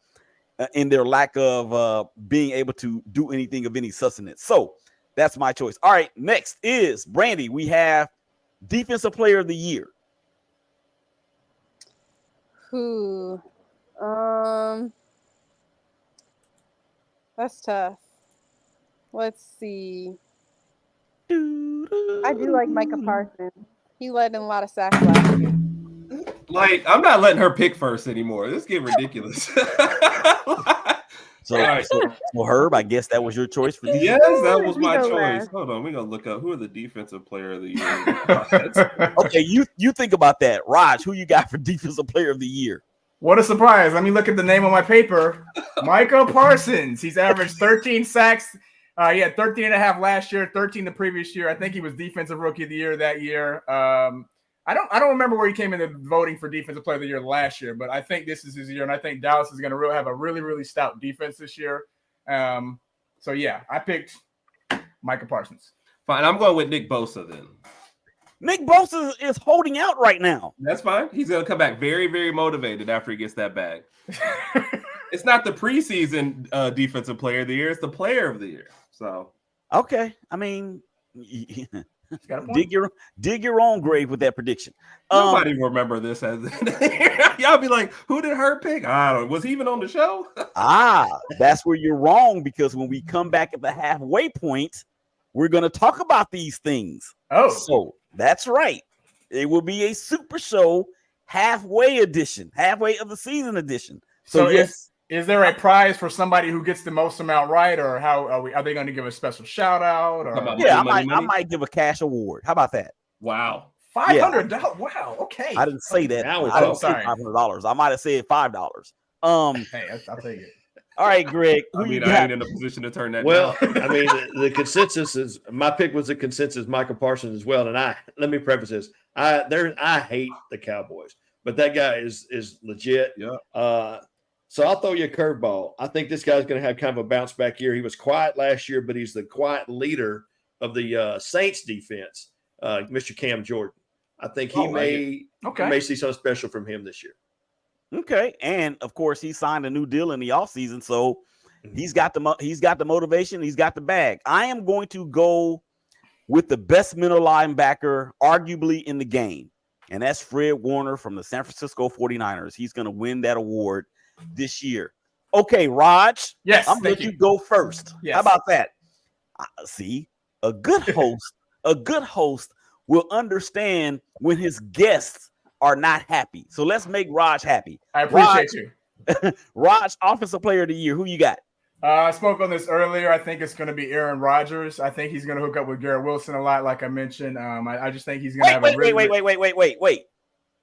in their lack of being able to do anything of any sustenance. So that's my choice. All right, next is Brandy. We have Defensive Player of the Year. Who? That's tough. Let's see. I do like Micah Parsons. He led in a lot of sacks last year. Like, I'm not letting her pick first anymore. This is getting ridiculous. So Herb, I guess that was your choice for these. Yes, that was my choice. Hold on, we're gonna look up who are the Defensive Player of the Year. Okay, you think about that. Raj, who you got for Defensive Player of the Year? What a surprise. Let me look at the name on my paper. Michael Parsons. He's averaged 13 sacks. He had 13 and a half last year, 13 the previous year. I think he was Defensive Rookie of the Year that year. I don't remember where he came into voting for Defensive Player of the Year last year, but I think this is his year, and I think Dallas is going to have a really, really stout defense this year. So, yeah, I picked Micah Parsons. Fine, I'm going with Nick Bosa then. Nick Bosa is holding out right now. That's fine. He's going to come back very, very motivated after he gets that bag. It's not the preseason Defensive Player of the Year. It's the Player of the Year. So, okay. I mean, dig your own grave with that prediction. Nobody will remember this as y'all be like, who did her pick? I don't know. Was he even on the show? That's where you're wrong, because when we come back at the halfway point, we're going to talk about these things. Oh, so that's right. It will be a Super Show halfway edition, halfway of the season edition. So yes. Is there a prize for somebody who gets the most amount right, or how are they going to give a special shout out? Or I might give a cash award. How about that? Wow, $500. Yeah. Wow, okay. I didn't say that. I didn't say $500. I might have said $5. Hey, I'll take it. All right, Greg. I mean, I ain't in a position to turn that Well, down. I mean, the consensus is my pick was the consensus, Michael Parsons as well. And let me preface this: I hate the Cowboys, but that guy is legit. Yeah. So I'll throw you a curveball. I think this guy's going to have kind of a bounce back year. He was quiet last year, but he's the quiet leader of the Saints defense, Mr. Cam Jordan. I think he may see something special from him this year. Okay, and of course he signed a new deal in the offseason, so he's got the motivation, he's got the bag. I am going to go with the best middle linebacker arguably in the game, and that's Fred Warner from the San Francisco 49ers. He's going to win that award this year. Okay, Raj. Yes, I'm going to let you go first. Yes. How about that? See, a good host will understand when his guests are not happy. So let's make Raj happy. I appreciate you. Raj, offensive player of the year. Who you got? I spoke on this earlier. I think it's going to be Aaron Rodgers. I think he's going to hook up with Garrett Wilson a lot, like I mentioned. I just think he's going to have wait.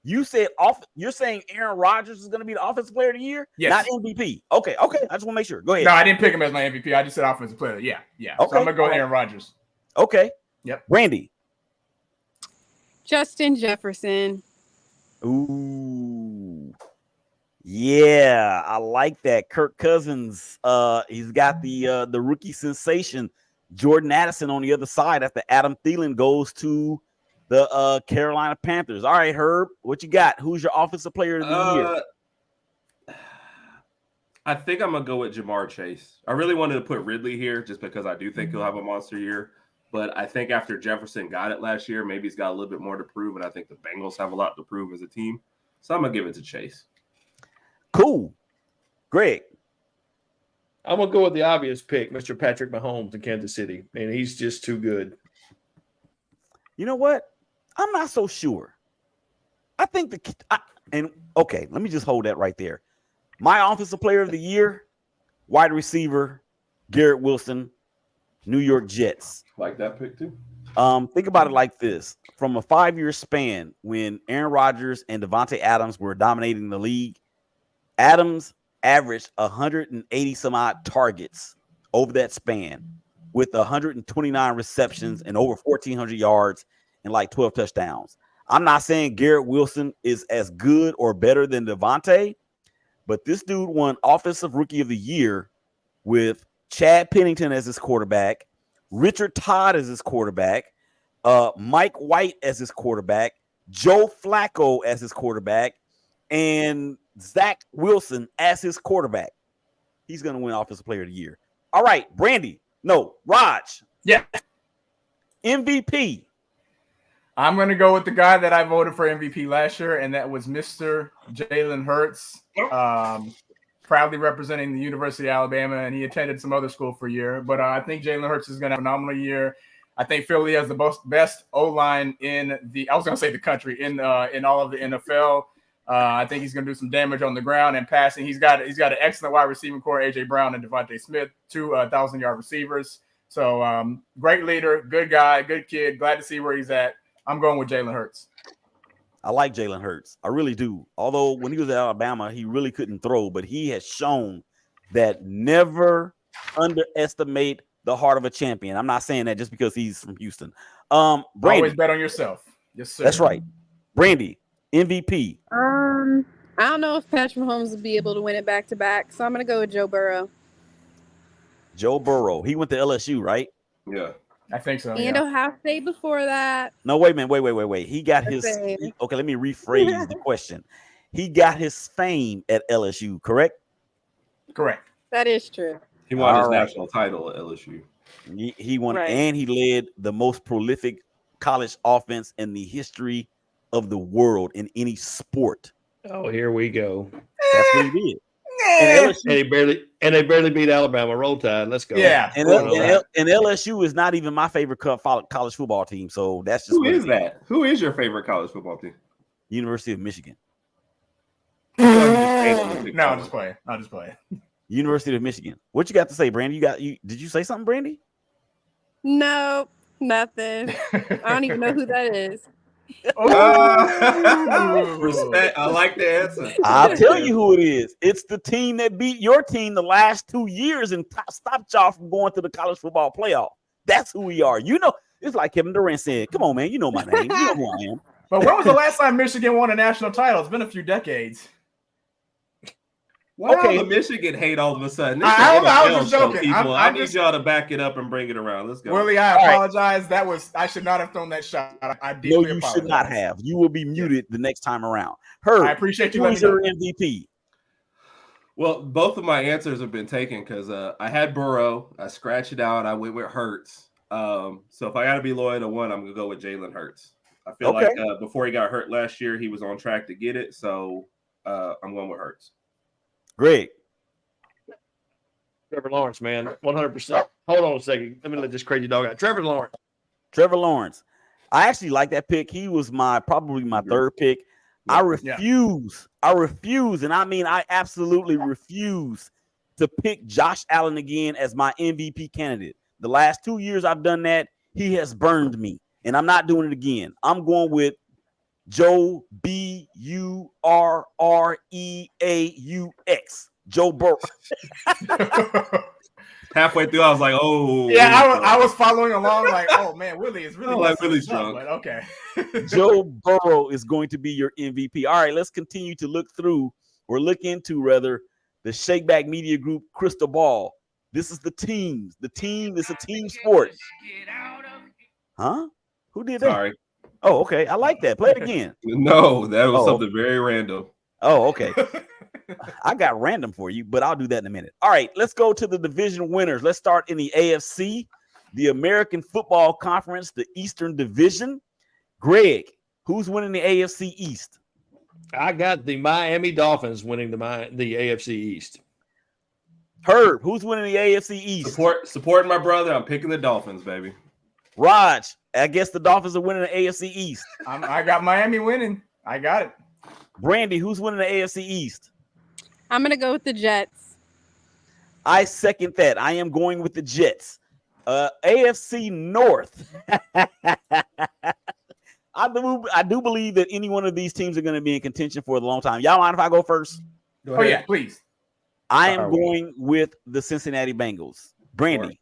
You said you're saying Aaron Rodgers is going to be the offensive player of the year? Yes. Not MVP. Okay. I just want to make sure. Go ahead. No, I didn't pick him as my MVP. I just said offensive player. Yeah. Okay. So I'm going to go Aaron Rodgers. Okay. Yep. Randy. Justin Jefferson. Ooh. Yeah, I like that. Kirk Cousins. He's got the rookie sensation, Jordan Addison, on the other side after Adam Thielen goes to the Carolina Panthers. All right, Herb, what you got? Who's your offensive player of the year? I think I'm gonna go with Jamar Chase. I really wanted to put Ridley here just because I do think he'll have a monster year. But I think after Jefferson got it last year, maybe he's got a little bit more to prove, and I think the Bengals have a lot to prove as a team. So I'm gonna give it to Chase. Cool. Greg. I'm gonna go with the obvious pick, Mr. Patrick Mahomes in Kansas City, and he's just too good. You know what? I'm not so sure. I think okay, let me just hold that right there. My offensive player of the year, wide receiver, Garrett Wilson, New York Jets. Like that pick too. Think about it like this. From a 5-year span, when Aaron Rodgers and Devontae Adams were dominating the league, Adams averaged 180 some odd targets over that span with 129 receptions and over 1,400 yards and like 12 touchdowns. I'm not saying Garrett Wilson is as good or better than Devontae, but this dude won Offensive Rookie of the Year with Chad Pennington as his quarterback, Richard Todd as his quarterback, Mike White as his quarterback, Joe Flacco as his quarterback, and Zach Wilson as his quarterback. He's going to win Offensive Player of the Year. All right, Raj. Yeah. MVP. I'm going to go with the guy that I voted for MVP last year, and that was Mr. Jalen Hurts, proudly representing the University of Alabama, and he attended some other school for a year. But I think Jalen Hurts is going to have a phenomenal year. I think Philly has the best O-line in the country, in all of the NFL. I think he's going to do some damage on the ground and passing. He's got an excellent wide receiving core, A.J. Brown and Devontae Smith, 2 1,000-yard receivers. So great leader, good guy, good kid. Glad to see where he's at. I'm going with Jalen Hurts. I like Jalen Hurts. I really do. Although when he was at Alabama, he really couldn't throw, but he has shown that never underestimate the heart of a champion. I'm not saying that just because he's from Houston. Brandy, always bet on yourself. Yes, sir. That's right. Brandy, MVP. I don't know if Patrick Mahomes will be able to win it back to back, so I'm going to go with Joe Burrow. Joe Burrow. He went to LSU, right? Yeah. I think so. And Ohio State before that. No, wait a minute. Wait. He got his. Okay, let me rephrase the question. He got his fame at LSU, correct? Correct. That is true. He won his national title at LSU. He won, and he led the most prolific college offense in the history of the world in any sport. Oh, here we go. That's what he did. And they barely beat Alabama. Roll Tide. Let's go. Yeah. And LSU is not even my favorite college football team. So that's just who is that? Who is your favorite college football team? University of Michigan. No, I'm just playing. University of Michigan. What you got to say, Brandy? Did you say something, Brandy? No, nothing. I don't even know who that is. Respect. I like the answer. I'll tell you who it is. It's the team that beat your team the last 2 years and stopped y'all from going to the college football playoff. That's who we are. You know, it's like Kevin Durant said, come on, man. You know my name. You know who I am. But when was the last time Michigan won a national title? It's been a few decades. Why Okay. all the Michigan hate all of a sudden? I don't know. I was NFL just show, joking. people. I need just- y'all to back it up and bring it around. Let's go. Willie, I All right. apologize. I should not have thrown that shot. I deeply No, you apologize. should not have. You will be muted the next time around. I Herb, appreciate you who letting is me your know. MVP? Well, both of my answers have been taken because I had Burrow. I scratched it out. I went with Hurts. So if I got to be loyal to one, I'm going to go with Jalen Hurts. I feel Okay. like before he got hurt last year, he was on track to get it. So I'm going with Hurts. Greg. Trevor Lawrence, man, 100%. Hold on a second. Let me let this crazy dog out. Trevor Lawrence. Trevor Lawrence. I actually like that pick. He was probably my third pick. I refuse. And I mean, I absolutely refuse to pick Josh Allen again as my MVP candidate. The last 2 years I've done that. He has burned me, and I'm not doing it again. I'm going with Joe Burreaux. Joe Burrow. Halfway through, I was like, oh. Yeah, I was following along like, oh, man, Willie is really like messing Willie's this up, drunk. but okay. Joe Burrow is going to be your MVP. All right, let's continue to look into the Shakeback Media Group crystal ball. This is the teams. The team is a team sport. Huh? Who did that? Sorry. Oh, okay. I like that. Play it again. No, that was something very random. Oh, okay. I got random for you, but I'll do that in a minute. All right, let's go to the division winners. Let's start in the AFC, the American Football Conference, the Eastern Division. Greg, who's winning the AFC East? I got the Miami Dolphins winning the AFC East. Herb, who's winning the AFC East? Supporting my brother. I'm picking the Dolphins, baby. Raj, I guess the Dolphins are winning the AFC East. I got Miami winning. I got it. Brandy, who's winning the AFC East? I'm going to go with the Jets. I second that. I am going with the Jets. AFC North. I do believe that any one of these teams are going to be in contention for a long time. Y'all mind if I go first? Go ahead. Oh, yeah, please. I am going with the Cincinnati Bengals. Brandy.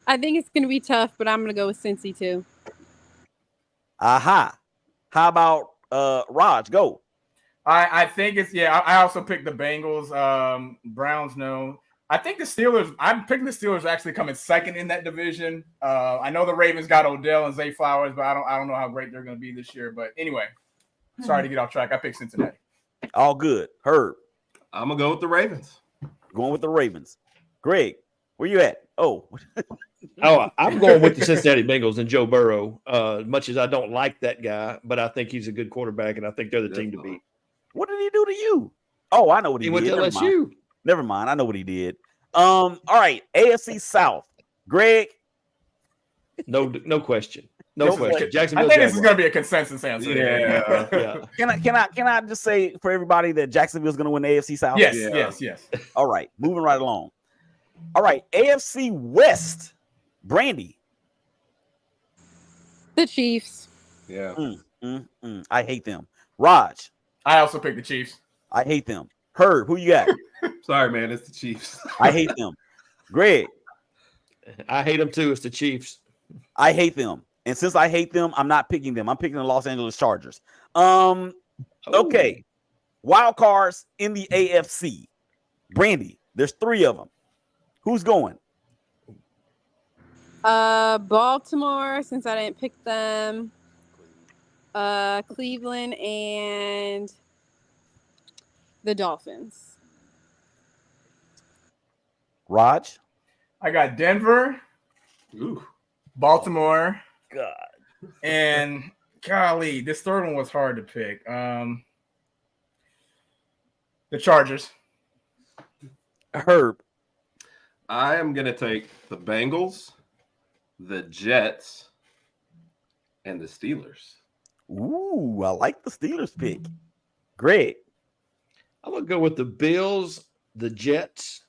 I think it's going to be tough, but I'm going to go with Cincy too. Aha. How about Raj? Go. I think it's I also picked the Bengals. Browns, no. I think the Steelers. I'm picking the Steelers actually coming second in that division. I know the Ravens got Odell and Zay Flowers, but I don't know how great they're going to be this year. But anyway, sorry to get off track. I picked Cincinnati. All good. Herb. I'm gonna go with the Ravens. Going with the Ravens. Greg, where you at? Oh, I'm going with the Cincinnati Bengals and Joe Burrow. Much as I don't like that guy, but I think he's a good quarterback, and I think they're the team to beat. what did he do to you? Oh, I know what he He did. went to LSU. Never mind. I know what he did. All right. AFC South. Greg. No question. No question. Jacksonville. I think this is going to be a consensus answer. Yeah. Can I just say for everybody that Jacksonville is going to win the AFC South? Yes. All right. Moving right along. All right. AFC West. Brandy. The Chiefs. Yeah. I hate them. Raj. I also picked the Chiefs. I hate them. Herb. Who you got? Sorry, man. It's the Chiefs. I hate them. Greg. I hate them too. It's the Chiefs. I hate them. And since I hate them, I'm not picking them. I'm picking the Los Angeles Chargers. Okay. Wild cards in the AFC. Brandy, there's 3 of them. Who's going? Baltimore, since I didn't pick them. Cleveland and the Dolphins. Raj? I got Denver, Baltimore, and golly, this third one was hard to pick. The Chargers. Herb. I am gonna take the Bengals, the Jets, and the Steelers. Ooh, I like the Steelers pick. Greg. I'm gonna go with the Bills, the Jets.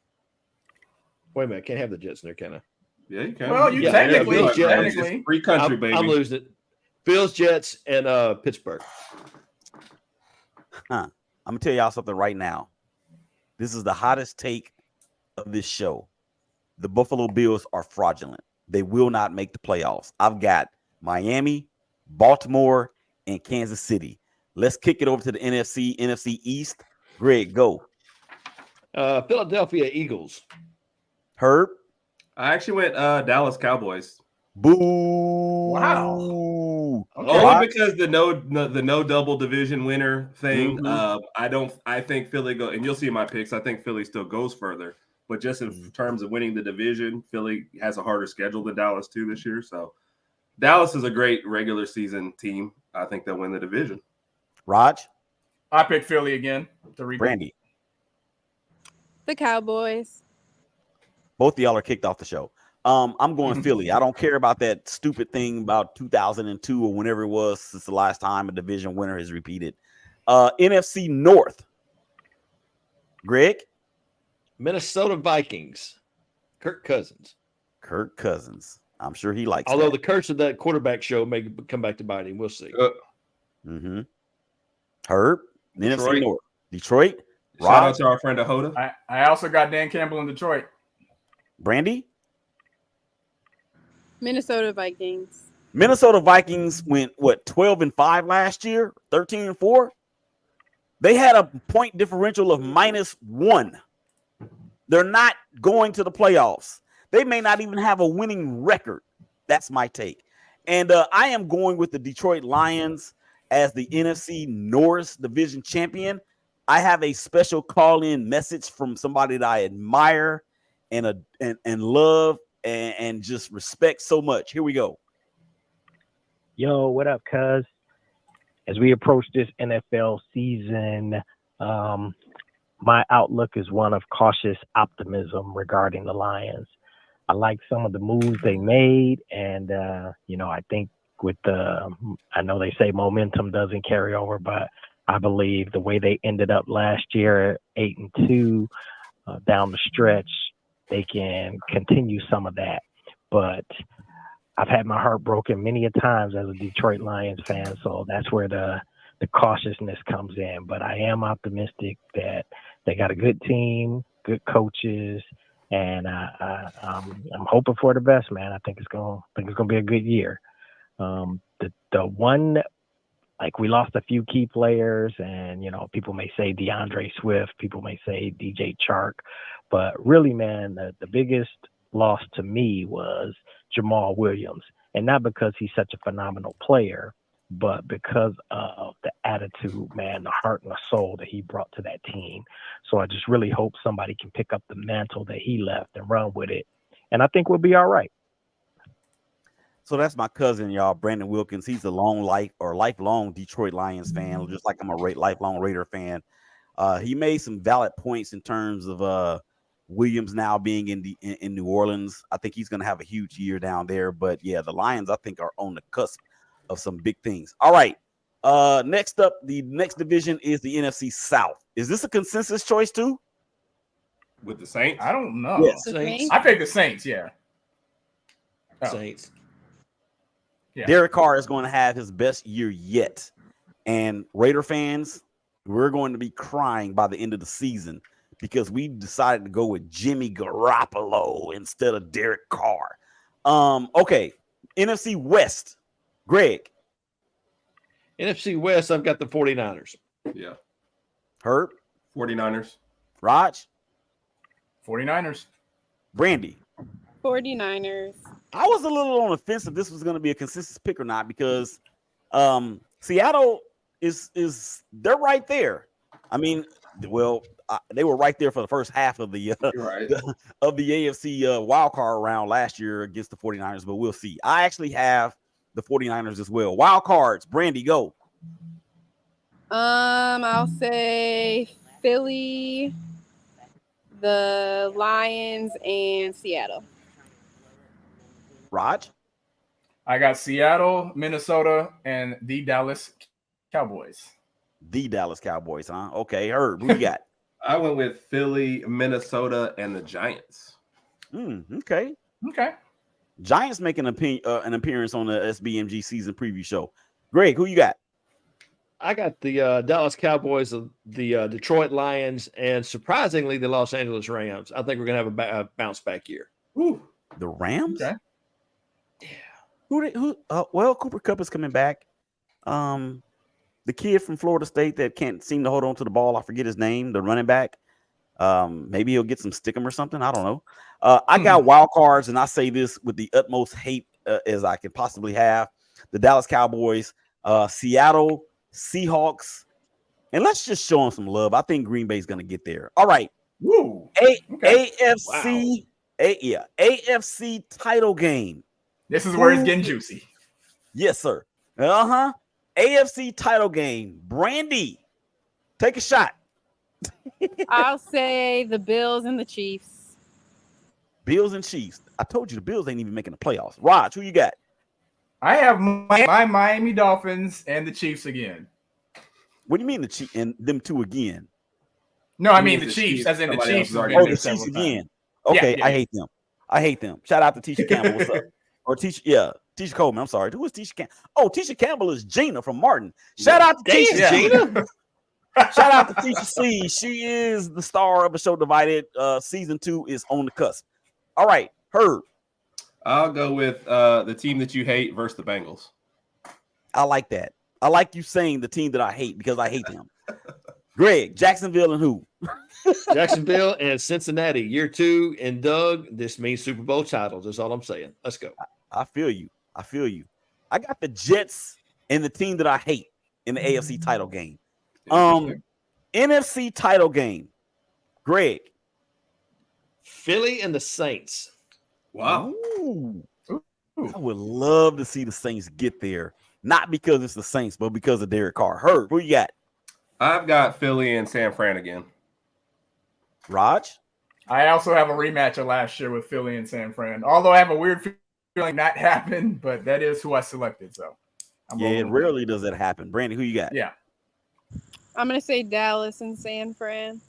Wait a minute, I can't have the Jets in there, can I? Yeah, you can. Well, you technically, Bills, Jets. It's free country, baby. I'm losing it. Bills, Jets, and Pittsburgh. I'm gonna tell y'all something right now. This is the hottest take of this show. The Buffalo Bills are fraudulent. They will not make the playoffs. I've got Miami, Baltimore, and Kansas City. Let's kick it over to the NFC East. Greg, go. Philadelphia Eagles. Herb. I actually went Dallas Cowboys. Boo! Wow. Only because the no double division winner thing. Mm-hmm. I think Philly go, and you'll see my picks. I think Philly still goes further, but just in terms of winning the division, Philly has a harder schedule than Dallas too this year. So Dallas is a great regular season team. I think they'll win the division. Raj. I picked Philly again. Brandy. The Cowboys. Both of y'all are kicked off the show. I'm going Philly. I don't care about that stupid thing about 2002 or whenever it was since the last time a division winner has repeated. NFC North. Greg. Minnesota Vikings. Kirk Cousins. Kirk Cousins. I'm sure he likes Although that. the curse of that quarterback show may come back to bite him. We'll see. Herb. Detroit. NFC North. Detroit. Shout out to our friend Ahoda. I also got Dan Campbell in Detroit. Brandy. Minnesota Vikings. Minnesota Vikings went 12-5 last year, 13-4. They had a point differential of -1. They're not going to the playoffs. They may not even have a winning record. That's my take. And I am going with the Detroit Lions as the NFC North Division champion. I have a special call-in message from somebody that I admire and love and just respect so much. Here we go. Yo, what up, cuz? As we approach this NFL season, my outlook is one of cautious optimism regarding the Lions. I like some of the moves they made, and I think I know they say momentum doesn't carry over, but I believe the way they ended up last year, 8-2 down the stretch, they can continue some of that. But I've had my heart broken many a times as a Detroit Lions fan, so that's where the cautiousness comes in. But I am optimistic that they got a good team, good coaches, and I'm hoping for the best, man. I think it's gonna be a good year. The one, like, we lost a few key players, and people may say DeAndre Swift, people may say DJ Chark, but really, man, the biggest loss to me was Jamal Williams, and not because he's such a phenomenal player, but because of the attitude, man, the heart and the soul that he brought to that team. So I just really hope somebody can pick up the mantle that he left and run with it, and I think we'll be all right. So that's my cousin, y'all, Brandon Wilkins. He's a lifelong Detroit Lions fan, just like I'm a lifelong Raider fan. He made some valid points in terms of Williams now being in New Orleans. I think he's going to have a huge year down there. But yeah, the Lions, I think, are on the cusp of some big things. All right. Next up, the next division is the NFC South. Is this a consensus choice too? With the Saints? I don't know. Yes. Saints. I picked the Saints, yeah. Saints. Yeah. Derek Carr is going to have his best year yet. And Raider fans, we're going to be crying by the end of the season because we decided to go with Jimmy Garoppolo instead of Derek Carr. Okay. NFC West. Greg. NFC West, I've got the 49ers. Yeah. Herb. 49ers. Raj. 49ers. Brandy. 49ers. I was a little on the fence if this was going to be a consensus pick or not because Seattle they're right there. I mean, well, they were right there for the first half of the AFC wild card round last year against the 49ers, but we'll see. I actually have the 49ers as well. Wild cards. Brandy, go. I'll say Philly, the Lions, and Seattle. Raj? I got Seattle, Minnesota, and the Dallas Cowboys. The Dallas Cowboys, huh? Okay, Herb, who you got? I went with Philly, Minnesota, and the Giants. Okay. Giants making an appearance on the SBMG season preview show. Greg, who you got? I got the Dallas Cowboys, the Detroit Lions, and surprisingly, the Los Angeles Rams. I think we're going to have a bounce back year. Ooh. The Rams? Okay. Who? Well, Cooper Kupp is coming back. The kid from Florida State that can't seem to hold on to the ball. I forget his name. The running back. Maybe he'll get some stickum or something. I don't know. I got wild cards, and I say this with the utmost hate as I can possibly have. The Dallas Cowboys, Seattle Seahawks, and let's just show them some love. I think Green Bay's going to get there. All right. Woo. AFC, AFC title game. This is where it's getting juicy. Yes, sir. AFC title game. Brandy, take a shot. I'll say the Bills and the Chiefs. Bills and Chiefs. I told you the Bills ain't even making the playoffs. Raj, who you got? I have my Miami Dolphins and the Chiefs again. What do you mean the Chiefs and them two again? No, I mean the Chiefs, as in the Chiefs. Oh, the Chiefs again. Okay, yeah. I hate them. Shout out to Tisha Campbell. What's up? Or Tisha Coleman. I'm sorry. Who is Tisha Campbell? Oh, Tisha Campbell is Gina from Martin. Shout out to Tisha. Gina. Shout out to Tisha C. She is the star of the show Divided. Season 2 is on the cusp. All right, Herb. I'll go with the team that you hate versus the Bengals. I like that. I like you saying the team that I hate because I hate them. Greg, Jacksonville and who? Jacksonville and Cincinnati. Year 2 and Doug. This means Super Bowl titles. That's all I'm saying. Let's go. I feel you. I got the Jets and the team that I hate in the AFC title game. NFC title game. Greg. Philly and the Saints. Wow. Ooh. I would love to see the Saints get there. Not because it's the Saints, but because of Derek Carr. Herb, who you got? I've got Philly and San Fran again. Raj? I also have a rematch of last year with Philly and San Fran. Although I have a weird feeling that happened, but that is who I selected. So it rarely does that happen. Brandy, who you got? Yeah. I'm going to say Dallas and San Fran.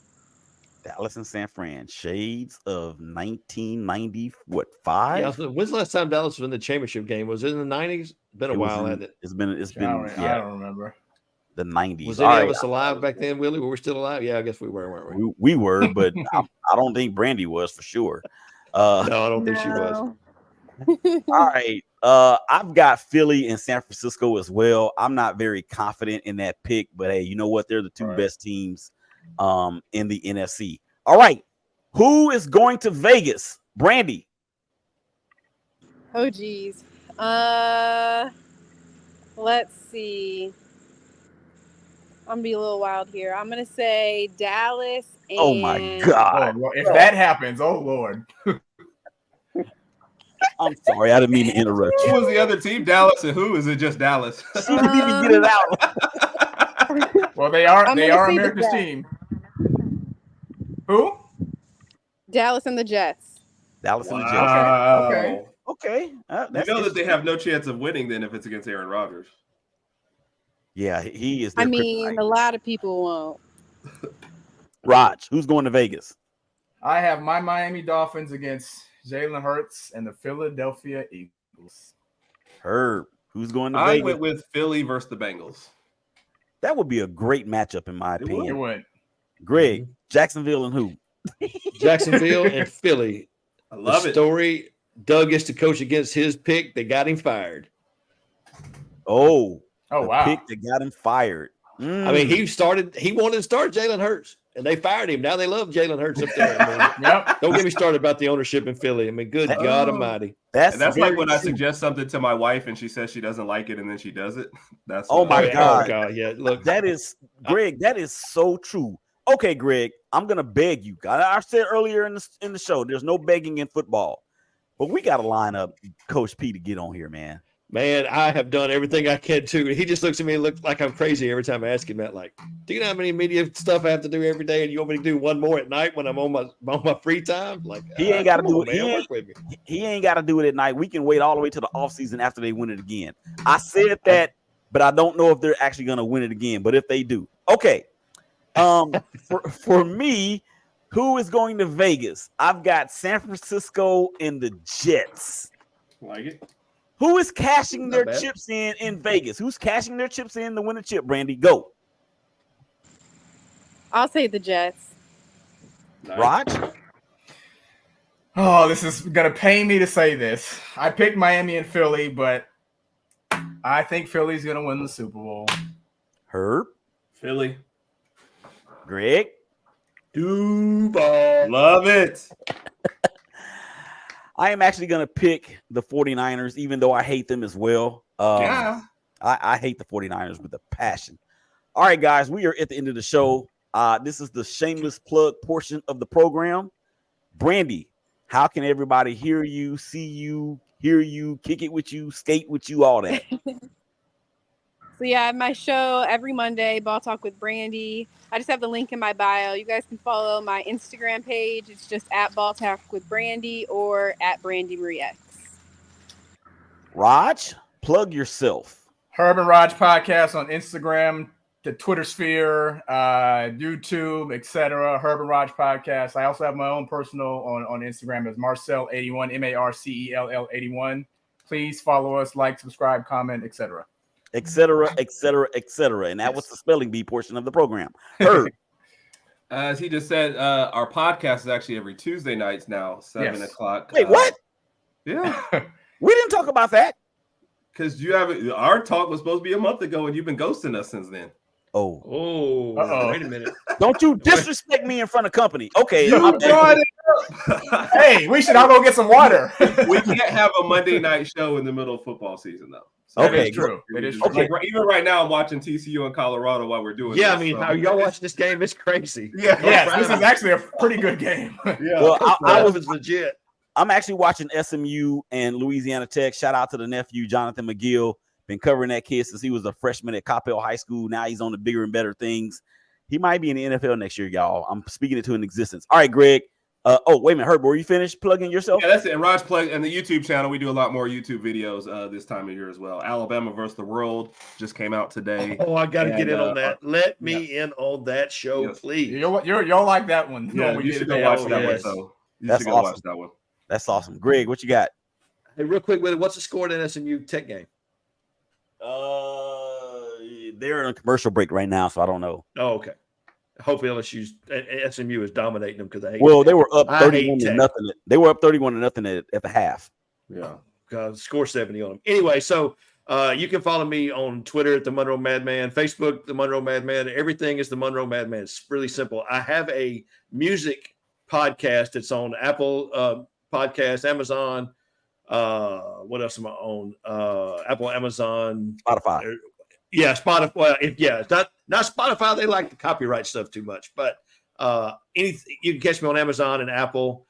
Dallas and San Fran. Shades of 1995. Yeah, when's the last time Dallas was in the championship game? Was it in the 90s? Been a while, hasn't it? It's been. I don't remember. The 90s. Was any of us alive back then, Willie? Were we still alive? Yeah, I guess we were, weren't we? We were, but I don't think Brandy was for sure. No, I don't think she was. All right. I've got Philly and San Francisco as well. I'm not very confident in that pick, but hey, you know what? They're the two best teams in the NFC. All right. Who is going to Vegas? Brandy. Oh, geez. Let's see. I'm going to be a little wild here. I'm going to say Dallas and... Oh, my God. Oh, well, if that happens, oh, Lord. I'm sorry. I didn't mean to interrupt you. Who was the other team? Dallas and who? Is it just Dallas? She didn't even get it out. Well, they are America's team. Who? Dallas and the Jets. Dallas and the Jets. Okay. You know that they have no chance of winning then if it's against Aaron Rodgers. Yeah, he is. I mean, a lot of people won't. Raj, who's going to Vegas? I have my Miami Dolphins against Jalen Hurts and the Philadelphia Eagles. Herb, who's going to Vegas? Vegas? I went with Philly versus the Bengals. That would be a great matchup, in my opinion. It would. Greg, Jacksonville and who? Jacksonville and Philly. I love it. Story, Doug gets to coach against his pick. They got him fired. Oh, wow. Pick that got him fired. I mean, he wanted to start Jalen Hurts, and they fired him. Now they love Jalen Hurts up there. I mean, Don't get me started about the ownership in Philly. I mean, good God Almighty. That's like when I suggest something to my wife and she says she doesn't like it, and then she does it. That's my God. Oh God, yeah. Look, that is Greg. That is so true. Okay, Greg, I'm gonna beg you. I said earlier in the show, there's no begging in football, but we got to line up Coach P to get on here, man. Man, I have done everything I can too. He just looks at me and looks like I'm crazy every time I ask him that. Like, do you know how many media stuff I have to do every day, and you want me to do one more at night when I'm on my free time? Like, he ain't got to do it. He ain't got to do it at night. We can wait all the way to the offseason after they win it again. I said that, but I don't know if they're actually going to win it again. But if they do, okay. For me, who is going to Vegas? I've got San Francisco and the Jets. Like it. Who is cashing their Not bad. chips in Vegas? Who's cashing their chips in to win a chip, Brandy? Go. I'll say the Jets. Nice. Raj? Oh, this is gonna pain me to say this. I picked Miami and Philly, but I think Philly's gonna win the Super Bowl. Herb? Philly. Greg? Duval. Love it. I am actually going to pick the 49ers, even though I hate them as well. Yeah. I hate the 49ers with a passion. All right, guys, we are at the end of the show. This is the shameless plug portion of the program. Brandy, how can everybody hear you, see you, hear you, kick it with you, skate with you, all that? So yeah, I have my show every Monday, Ball Talk with Brandy. I just have the link in my bio. You guys can follow my Instagram page. It's just at Ball Talk with Brandy or at Brandy Marie X. Raj, plug yourself. Herb and Raj podcast on Instagram, the Twitter sphere, YouTube, etc. Herb and Raj podcast. I also have my own personal on Instagram as Marcel81, MARCELL81. Please follow us, like, subscribe, comment, etc. etc., etc., etc. And that was the spelling bee portion of the program. Herb. As he just said, our podcast is actually every Tuesday nights now, 7 o'clock. Wait, what? Yeah. We didn't talk about that. Because our talk was supposed to be a month ago, and you've been ghosting us since then. Oh. Wait a minute. Don't you disrespect me in front of company. Okay. You brought it up. Hey, we should all go get some water. We can't have a Monday night show in the middle of football season, though. So Okay. It is true. It is true. Okay. Like, even right now, I'm watching TCU in Colorado while we're doing Yeah, this. I mean, so- how y'all watch this game? It's crazy. Yeah. Yes, this is actually a pretty good game. Yeah. Well, I was was legit. I'm actually watching SMU and Louisiana Tech. Shout out to the nephew, Jonathan McGill. Been covering that kid since he was a freshman at Coppell High School. Now he's on the bigger and better things. He might be in the NFL next year, y'all. I'm speaking it to an existence. All right, Greg. Wait a minute, Herb, were you finished plugging yourself? Yeah, that's it. And Raj plug and the YouTube channel. We do a lot more YouTube videos this time of year as well. Alabama versus the World just came out today. Oh, I got to get And, in on that. Let me in on that show, Yes. please. You'll like that one. Yeah, No, we you did should it go there. watch that one. yes. So you That's should go watch awesome. that one. That's awesome. Greg, what you got? Hey, real quick, what's the score in that SMU Tech game? They're in a commercial break right now, so I don't know. Oh, okay. Hopefully, SMU is dominating them because I hate. Well, they were up I 31 hate to Tech. nothing. They were up 31 to nothing at the half. Yeah. Score 70 on them. Anyway, so you can follow me on Twitter at the Monroe Madman, Facebook the Monroe Madman. Everything is the Monroe Madman. It's really simple. I have a music podcast. It's on Apple Podcast, Amazon. What else am I on? Apple, Amazon, Spotify. Yeah, Spotify. Well, it's not Spotify. They like the copyright stuff too much. But anything you can catch me on Amazon and Apple.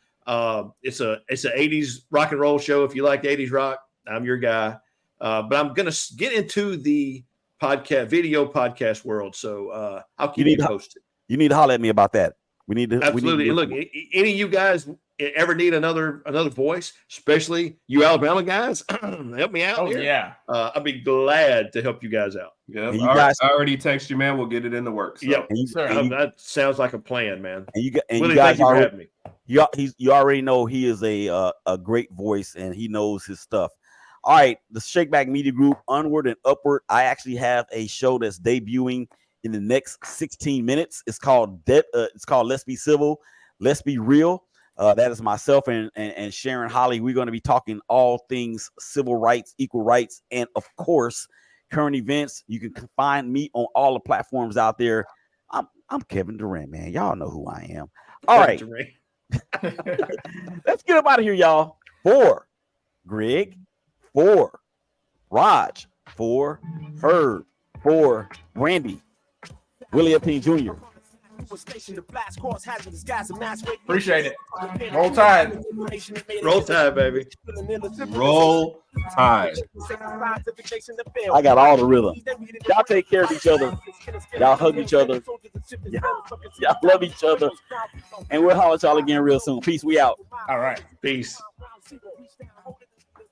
It's a 80s rock and roll show. If you like 80s rock, I'm your guy. But I'm gonna get into the video podcast world. So I'll keep you posted. You need to holler at me about that. We need to Absolutely. We And need look, any of you guys ever need another voice, especially you Alabama guys, help me out. Oh here. yeah. I'd be glad to help you guys out. Yeah. And you I guys- already text you, man. We'll get it in the works. So. Yep. And you, Sir. and you, That sounds like a plan, man. and you Willie, guys thank you for already, having me. you already know he is a great voice and he knows his stuff. All right, the Shakeback Media Group, Onward and Upward. I actually have a show that's debuting in the next 16 minutes. It's called Let's Be Civil, Let's Be Real. That is myself and Sharon Holly. We're going to be talking all things civil rights, equal rights, and of course, current events. You can find me on all the platforms out there. I'm Kevin Durant, man. Y'all know who I am. All right, let's get up out of here, y'all. 4 Greg, 4 Raj, 4 Herb, 4 Brandy, Willie Epstein Jr. Appreciate it. Roll Tide. Roll Tide, baby. Roll Tide. I got all the rhythm. Y'all take care of each other. Y'all hug each other. Y'all love each other. And we'll holler at y'all again real soon. Peace. We out. All right. Peace.